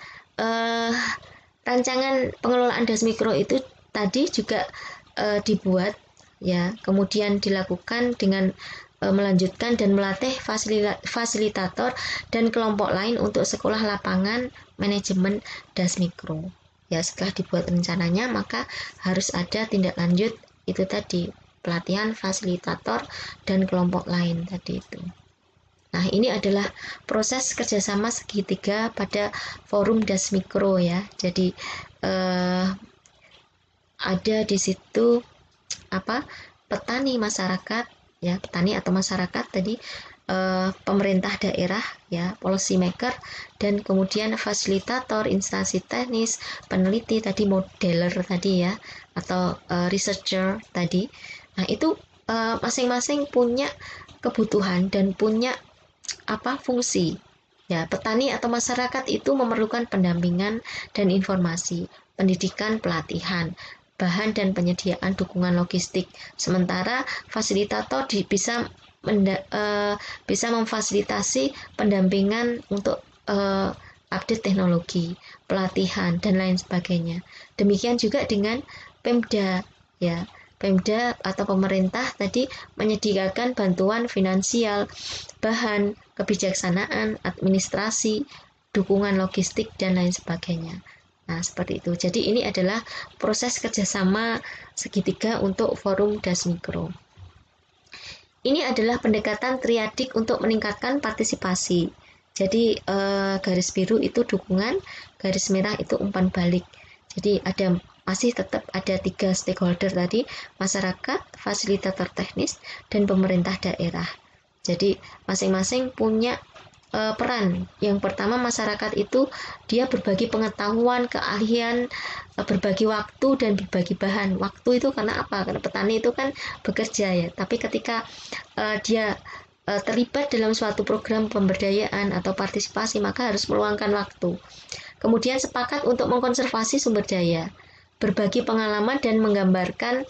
rancangan pengelolaan Das Mikro itu tadi juga dibuat ya, kemudian dilakukan dengan melanjutkan dan melatih fasilitator dan kelompok lain untuk sekolah lapangan manajemen Das Mikro ya. Setelah dibuat rencananya, maka harus ada tindak lanjut itu tadi, pelatihan fasilitator dan kelompok lain tadi itu. Nah, ini adalah proses kerjasama segitiga pada forum Das Mikro ya. Jadi ada di situ petani masyarakat ya, petani atau masyarakat tadi, pemerintah daerah ya, policy maker, dan kemudian fasilitator, instansi teknis, peneliti tadi, modeler tadi ya, atau researcher tadi. Nah, itu masing-masing punya kebutuhan dan punya fungsi ya. Petani atau masyarakat itu memerlukan pendampingan dan informasi, pendidikan, pelatihan, bahan dan penyediaan dukungan logistik. Sementara fasilitator bisa memfasilitasi pendampingan untuk update teknologi, pelatihan dan lain sebagainya. Demikian juga dengan Pemda ya. Pemda atau pemerintah tadi menyediakan bantuan finansial, bahan, kebijaksanaan, administrasi, dukungan logistik dan lain sebagainya. Nah, seperti itu. Jadi ini adalah proses kerjasama segitiga untuk forum Das Mikro. Ini adalah pendekatan triadik untuk meningkatkan partisipasi. Jadi garis biru itu dukungan, garis merah itu umpan balik. Jadi masih tetap ada 3 stakeholder tadi, masyarakat, fasilitator teknis, dan pemerintah daerah. Jadi masing-masing punya peran. Yang pertama, masyarakat itu dia berbagi pengetahuan, keahlian, berbagi waktu dan berbagi bahan. Waktu itu karena apa? Karena petani itu kan bekerja ya. Tapi ketika dia terlibat dalam suatu program pemberdayaan atau partisipasi, maka harus meluangkan waktu. Kemudian sepakat untuk mengkonservasi sumber daya, berbagi pengalaman dan menggambarkan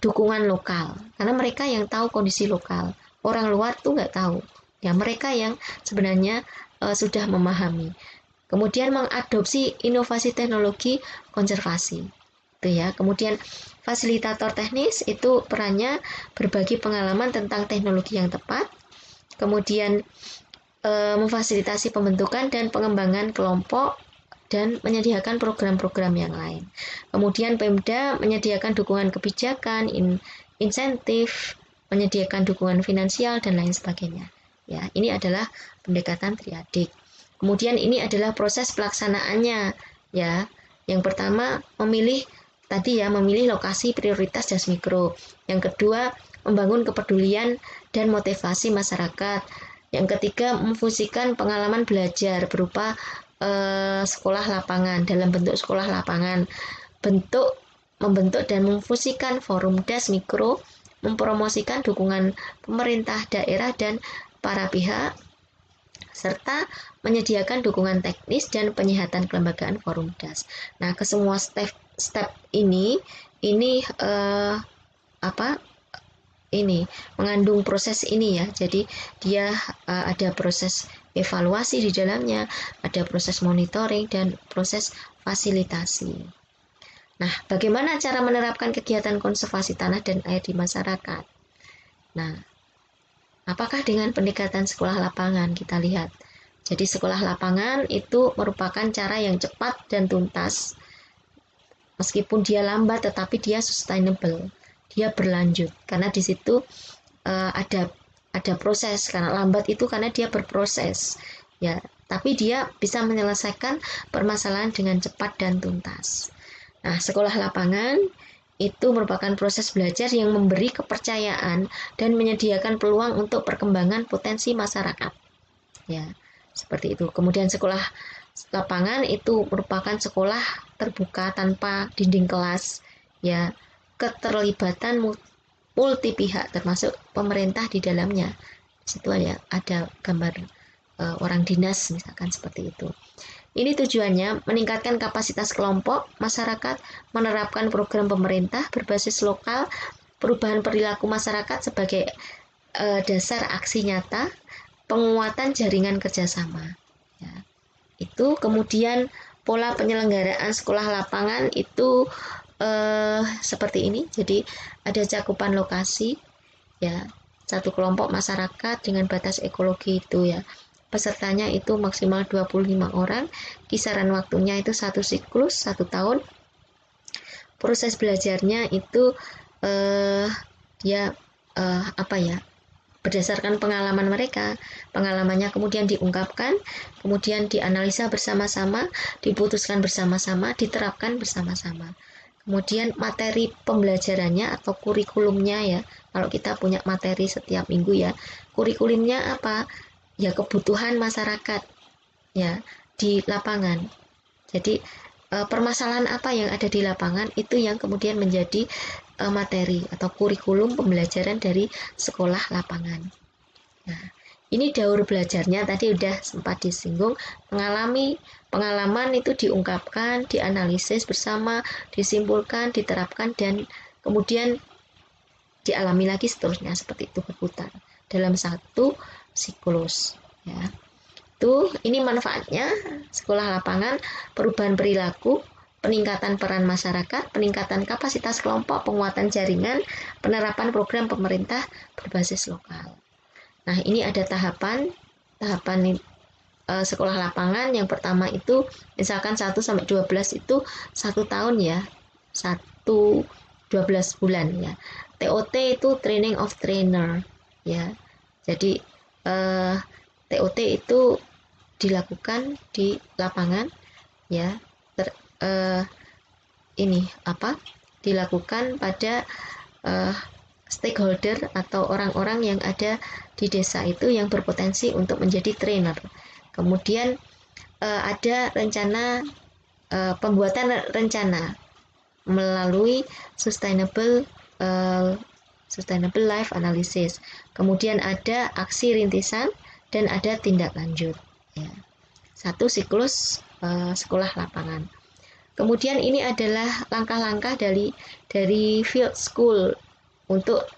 dukungan lokal. Karena mereka yang tahu kondisi lokal. Orang luar tuh nggak tahu. Ya, mereka yang sebenarnya sudah memahami. Kemudian mengadopsi inovasi teknologi konservasi. Itu ya. Kemudian fasilitator teknis itu perannya berbagi pengalaman tentang teknologi yang tepat. Kemudian memfasilitasi pembentukan dan pengembangan kelompok dan menyediakan program-program yang lain. Kemudian Pemda menyediakan dukungan kebijakan, insentif, menyediakan dukungan finansial dan lain sebagainya. Ya, ini adalah pendekatan triadik. Kemudian ini adalah proses pelaksanaannya ya. Yang pertama memilih lokasi prioritas Das Mikro. Yang kedua, membangun kepedulian dan motivasi masyarakat. Yang ketiga, memfungsikan pengalaman belajar berupa sekolah lapangan, dalam bentuk sekolah lapangan. Membentuk dan memfungsikan forum Das Mikro, mempromosikan dukungan pemerintah daerah dan para pihak, serta menyediakan dukungan teknis dan penyihatan kelembagaan forum Das. Nah, ke semua step ini mengandung proses ini ya. Jadi dia ada proses evaluasi di dalamnya, ada proses monitoring dan proses fasilitasi. Nah, bagaimana cara menerapkan kegiatan konservasi tanah dan air di masyarakat? Nah, Apakah dengan pendekatan sekolah lapangan? Kita lihat. Jadi sekolah lapangan itu merupakan cara yang cepat dan tuntas. Meskipun dia lambat, tetapi dia sustainable. Dia berlanjut. Karena di situ ada proses. Karena lambat itu karena dia berproses. Ya, tapi dia bisa menyelesaikan permasalahan dengan cepat dan tuntas. Nah, sekolah lapangan itu merupakan proses belajar yang memberi kepercayaan dan menyediakan peluang untuk perkembangan potensi masyarakat. Ya, seperti itu. Kemudian sekolah lapangan itu merupakan sekolah terbuka tanpa dinding kelas, ya, keterlibatan multi pihak termasuk pemerintah di dalamnya. Di situ ada gambar orang dinas misalkan seperti itu. Ini tujuannya meningkatkan kapasitas kelompok masyarakat, menerapkan program pemerintah berbasis lokal, perubahan perilaku masyarakat sebagai dasar aksi nyata, penguatan jaringan kerjasama. Ya. Itu kemudian pola penyelenggaraan sekolah lapangan itu seperti ini. Jadi ada cakupan lokasi, ya, satu kelompok masyarakat dengan batas ekologi itu ya. Pesertanya itu maksimal 25 orang, kisaran waktunya itu 1 siklus, 1 tahun. Proses belajarnya itu berdasarkan pengalaman mereka. Pengalamannya kemudian diungkapkan, kemudian dianalisa bersama-sama, diputuskan bersama-sama, diterapkan bersama-sama. Kemudian materi pembelajarannya atau kurikulumnya ya, kalau kita punya materi setiap minggu ya, kurikulumnya apa? Ya kebutuhan masyarakat ya di lapangan. Jadi permasalahan apa yang ada di lapangan itu yang kemudian menjadi materi atau kurikulum pembelajaran dari sekolah lapangan. Nah, ini daur belajarnya tadi udah sempat disinggung, pengalaman itu diungkapkan, dianalisis bersama, disimpulkan, diterapkan, dan kemudian dialami lagi seterusnya seperti itu berputar dalam satu siklus ya. Ini manfaatnya sekolah lapangan, perubahan perilaku, peningkatan peran masyarakat, peningkatan kapasitas kelompok, penguatan jaringan, penerapan program pemerintah berbasis lokal. Nah, ini ada tahapan sekolah lapangan. Yang pertama itu misalkan 1 sampai 12 itu 1 tahun ya. 12 bulan ya. TOT itu training of trainer ya. Jadi TOT itu dilakukan di lapangan ya. Dilakukan pada stakeholder atau orang-orang yang ada di desa itu yang berpotensi untuk menjadi trainer. Kemudian ada rencana pembuatan rencana melalui sustainable life analysis. Kemudian ada aksi rintisan dan ada tindak lanjut. Ya. 1 siklus sekolah lapangan. Kemudian ini adalah langkah-langkah dari field school untuk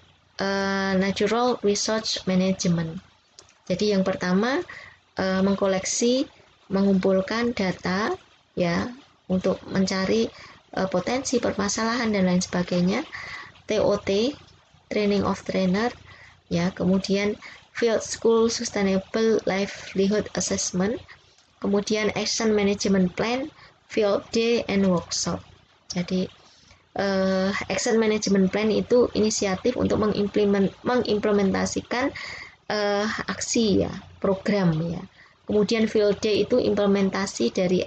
natural resource management. Jadi yang pertama mengumpulkan data ya untuk mencari potensi permasalahan dan lain sebagainya. TOT, training of trainer ya, kemudian field school sustainable livelihood assessment, kemudian action management plan, field day and workshop. Jadi action management plan itu inisiatif untuk mengimplementasikan aksi ya, program ya. Kemudian field day itu implementasi dari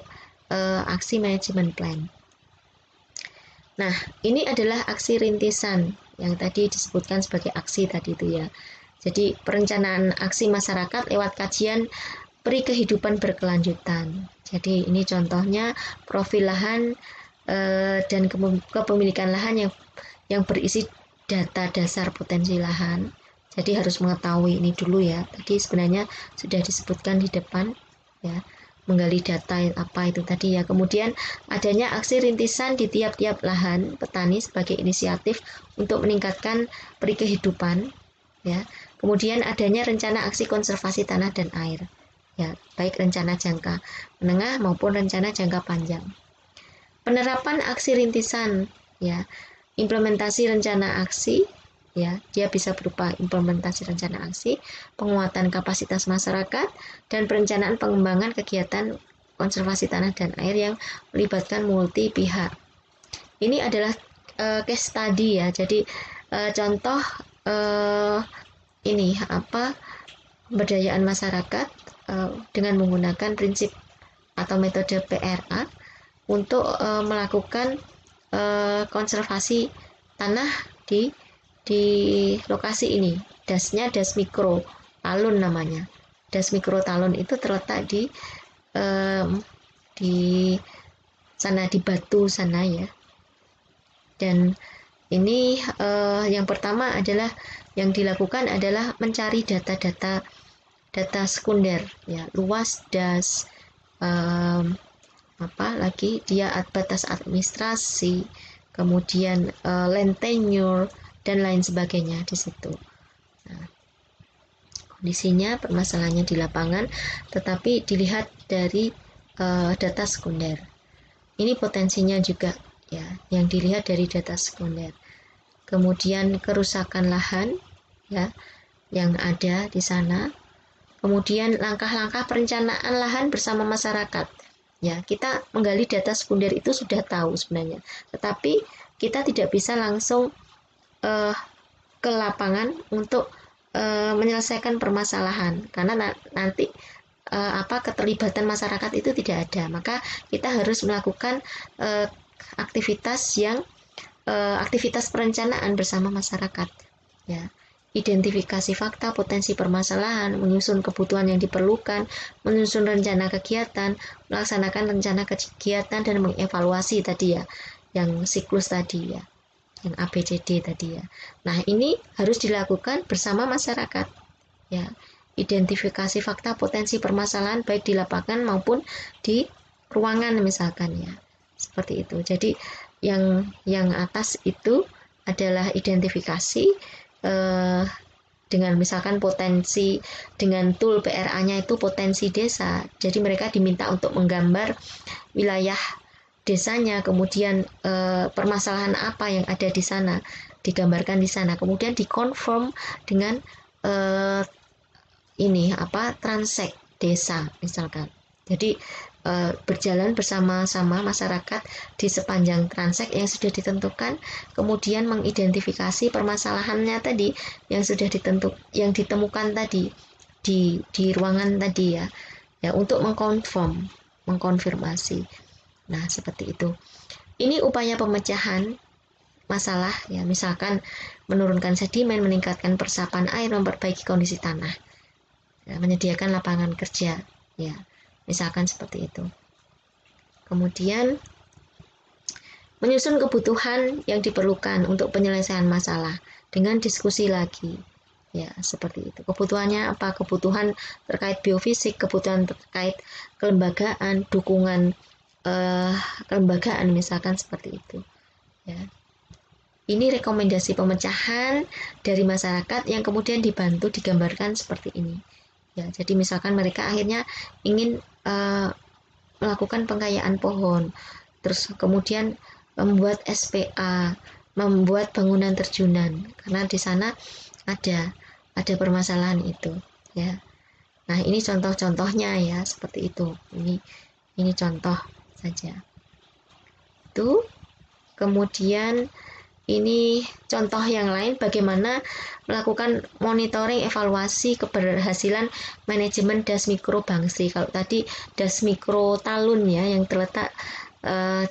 aksi management plan. Nah, ini adalah aksi rintisan yang tadi disebutkan sebagai aksi tadi itu ya. Jadi perencanaan aksi masyarakat lewat kajian peri kehidupan berkelanjutan. Jadi ini contohnya profil lahan dan kepemilikan lahan yang berisi data dasar potensi lahan. Jadi harus mengetahui ini dulu ya. Tadi sebenarnya sudah disebutkan di depan ya. Menggali data apa itu tadi ya. Kemudian adanya aksi rintisan di tiap-tiap lahan petani sebagai inisiatif untuk meningkatkan peri kehidupan ya. Kemudian adanya rencana aksi konservasi tanah dan air ya, baik rencana jangka menengah maupun rencana jangka panjang. Penerapan aksi rintisan ya, implementasi rencana aksi ya. Dia bisa berupa implementasi rencana aksi, penguatan kapasitas masyarakat, dan perencanaan pengembangan kegiatan konservasi tanah dan air yang melibatkan multi pihak. Ini adalah case study ya. Jadi contoh ini apa pemberdayaan masyarakat dengan menggunakan prinsip atau metode PRA untuk melakukan konservasi tanah di lokasi ini. Dasnya das mikro talun namanya. Das mikro talun itu terletak di sana, di Batu sana ya. Dan ini yang pertama adalah yang dilakukan adalah mencari data sekunder ya, luas das, apa lagi dia batas administrasi, kemudian land tenure dan lain sebagainya di situ. Nah, kondisinya permasalahannya di lapangan, tetapi dilihat dari data sekunder. Ini potensinya juga ya, yang dilihat dari data sekunder. Kemudian kerusakan lahan ya yang ada di sana. Kemudian langkah-langkah perencanaan lahan bersama masyarakat. Ya, kita menggali data sekunder itu sudah tahu sebenarnya, tetapi kita tidak bisa langsung ke lapangan untuk menyelesaikan permasalahan karena nanti keterlibatan masyarakat itu tidak ada. Maka kita harus melakukan aktivitas perencanaan bersama masyarakat. Ya. Identifikasi fakta, potensi permasalahan, menyusun kebutuhan yang diperlukan, menyusun rencana kegiatan, melaksanakan rencana kegiatan, dan mengevaluasi tadi ya, yang siklus tadi ya, yang ABCD tadi ya. Nah, ini harus dilakukan bersama masyarakat ya. Identifikasi fakta, potensi permasalahan baik di lapangan maupun di ruangan misalkan ya. Seperti itu. Jadi yang atas itu adalah identifikasi dengan misalkan potensi, dengan tool PRA-nya itu potensi desa. Jadi mereka diminta untuk menggambar wilayah desanya, kemudian permasalahan apa yang ada di sana, digambarkan di sana, kemudian dikonfirm dengan transek desa misalkan. Jadi berjalan bersama-sama masyarakat di sepanjang transek yang sudah ditentukan, kemudian mengidentifikasi permasalahannya tadi yang sudah ditemukan tadi di ruangan tadi ya untuk mengkonfirmasi. Nah, seperti itu. Ini upaya pemecahan masalah ya, misalkan menurunkan sedimen, meningkatkan peresapan air, memperbaiki kondisi tanah, ya, menyediakan lapangan kerja ya. Misalkan seperti itu. Kemudian menyusun kebutuhan yang diperlukan untuk penyelesaian masalah dengan diskusi lagi. Ya, seperti itu. Kebutuhannya apa? Kebutuhan terkait biofisik, kebutuhan terkait kelembagaan, dukungan kelembagaan misalkan seperti itu. Ya. Ini rekomendasi pemecahan dari masyarakat yang kemudian dibantu digambarkan seperti ini. Ya, jadi misalkan mereka akhirnya ingin melakukan pengkayaan pohon, terus kemudian membuat SPA, membuat bangunan terjunan, karena di sana ada permasalahan itu, ya. Nah, ini contoh-contohnya ya, seperti itu. Ini contoh saja. Itu kemudian ini contoh yang lain bagaimana melakukan monitoring evaluasi keberhasilan manajemen das mikro Bangsri. Kalau tadi das mikro Talun ya yang terletak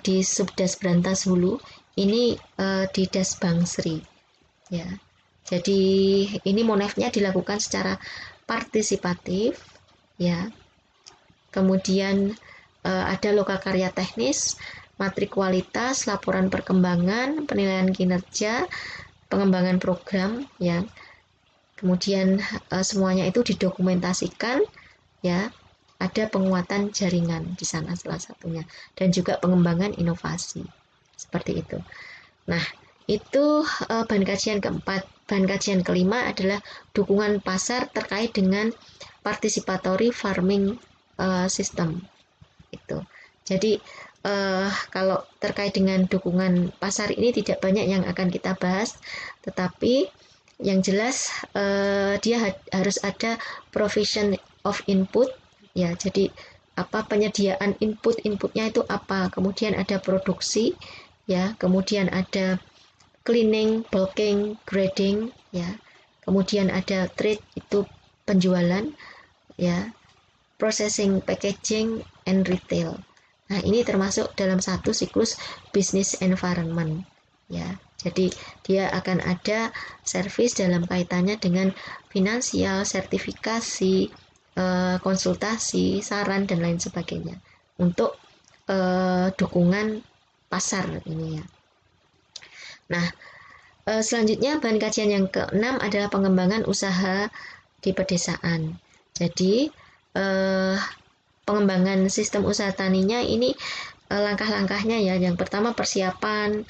di Subdas Brantas Hulu, ini di das Bangsri ya. Jadi ini monefnya dilakukan secara partisipatif ya. Kemudian ada lokakarya teknis, matrik kualitas, laporan perkembangan, penilaian kinerja, pengembangan program ya. Kemudian semuanya itu didokumentasikan ya. Ada penguatan jaringan di sana salah satunya, dan juga pengembangan inovasi. Seperti itu. Nah, itu bahan kajian keempat. Bahan kajian kelima adalah dukungan pasar terkait dengan participatory farming system. Itu. Jadi kalau terkait dengan dukungan pasar ini tidak banyak yang akan kita bahas, tetapi Yang jelas dia harus ada provision of input, ya. Jadi apa penyediaan inputnya itu apa, kemudian ada produksi, ya, kemudian ada cleaning, bulking, grading, ya, kemudian ada trade itu penjualan, ya, processing, packaging, and retail. Nah, ini termasuk dalam satu siklus business environment, ya. Jadi dia akan ada service dalam kaitannya dengan finansial, sertifikasi, konsultasi, saran, dan lain sebagainya untuk dukungan pasar ini, ya. Nah, selanjutnya bahan kajian yang keenam adalah pengembangan usaha di pedesaan. Jadi pengembangan sistem usaha taninya ini langkah-langkahnya, ya. Yang pertama persiapan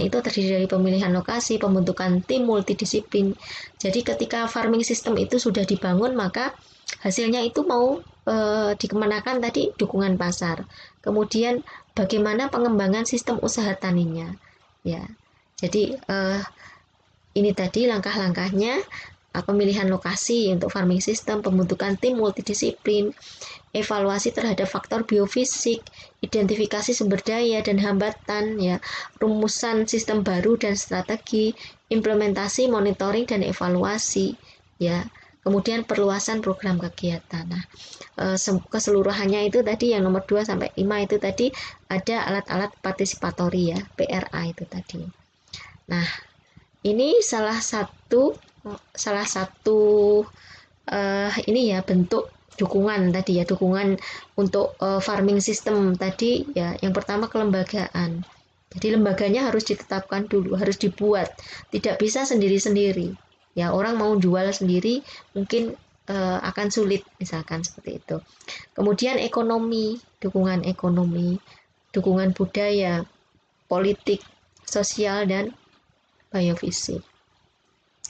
itu terdiri dari pemilihan lokasi, pembentukan tim multidisiplin. Jadi ketika farming system itu sudah dibangun, maka hasilnya itu mau dikemanakan tadi dukungan pasar. Kemudian bagaimana pengembangan sistem usaha taninya, ya. Jadi ini tadi langkah-langkahnya, pemilihan lokasi untuk farming system, pembentukan tim multidisiplin, evaluasi terhadap faktor biofisik, identifikasi sumber daya dan hambatan, ya, rumusan sistem baru dan strategi, implementasi, monitoring dan evaluasi, ya. Kemudian perluasan program kegiatan. Nah, keseluruhannya itu tadi yang nomor 2 sampai 5 itu tadi ada alat-alat partisipatori, ya, PRA itu tadi. Nah, ini salah satu ini ya bentuk dukungan tadi, ya, dukungan untuk farming system tadi, ya. Yang pertama kelembagaan. Jadi lembaganya harus ditetapkan dulu, harus dibuat, tidak bisa sendiri-sendiri, ya. Orang mau jual sendiri mungkin akan sulit, misalkan seperti itu. Kemudian ekonomi, dukungan budaya, politik, sosial, dan biofisik.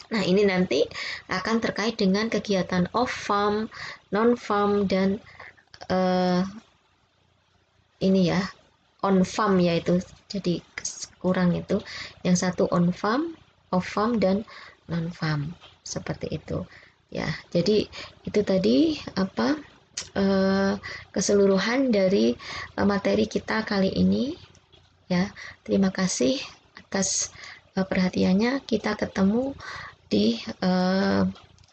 Nah, ini nanti akan terkait dengan kegiatan off-farm, non-farm, dan ini ya, on-farm, yaitu jadi kurang itu. Yang satu on-farm, off-farm, dan non-farm. Seperti itu. Ya, jadi itu tadi keseluruhan dari materi kita kali ini, ya. Terima kasih atas perhatiannya. Kita ketemu di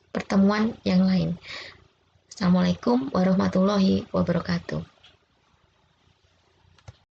pertemuan yang lain. Assalamualaikum warahmatullahi wabarakatuh.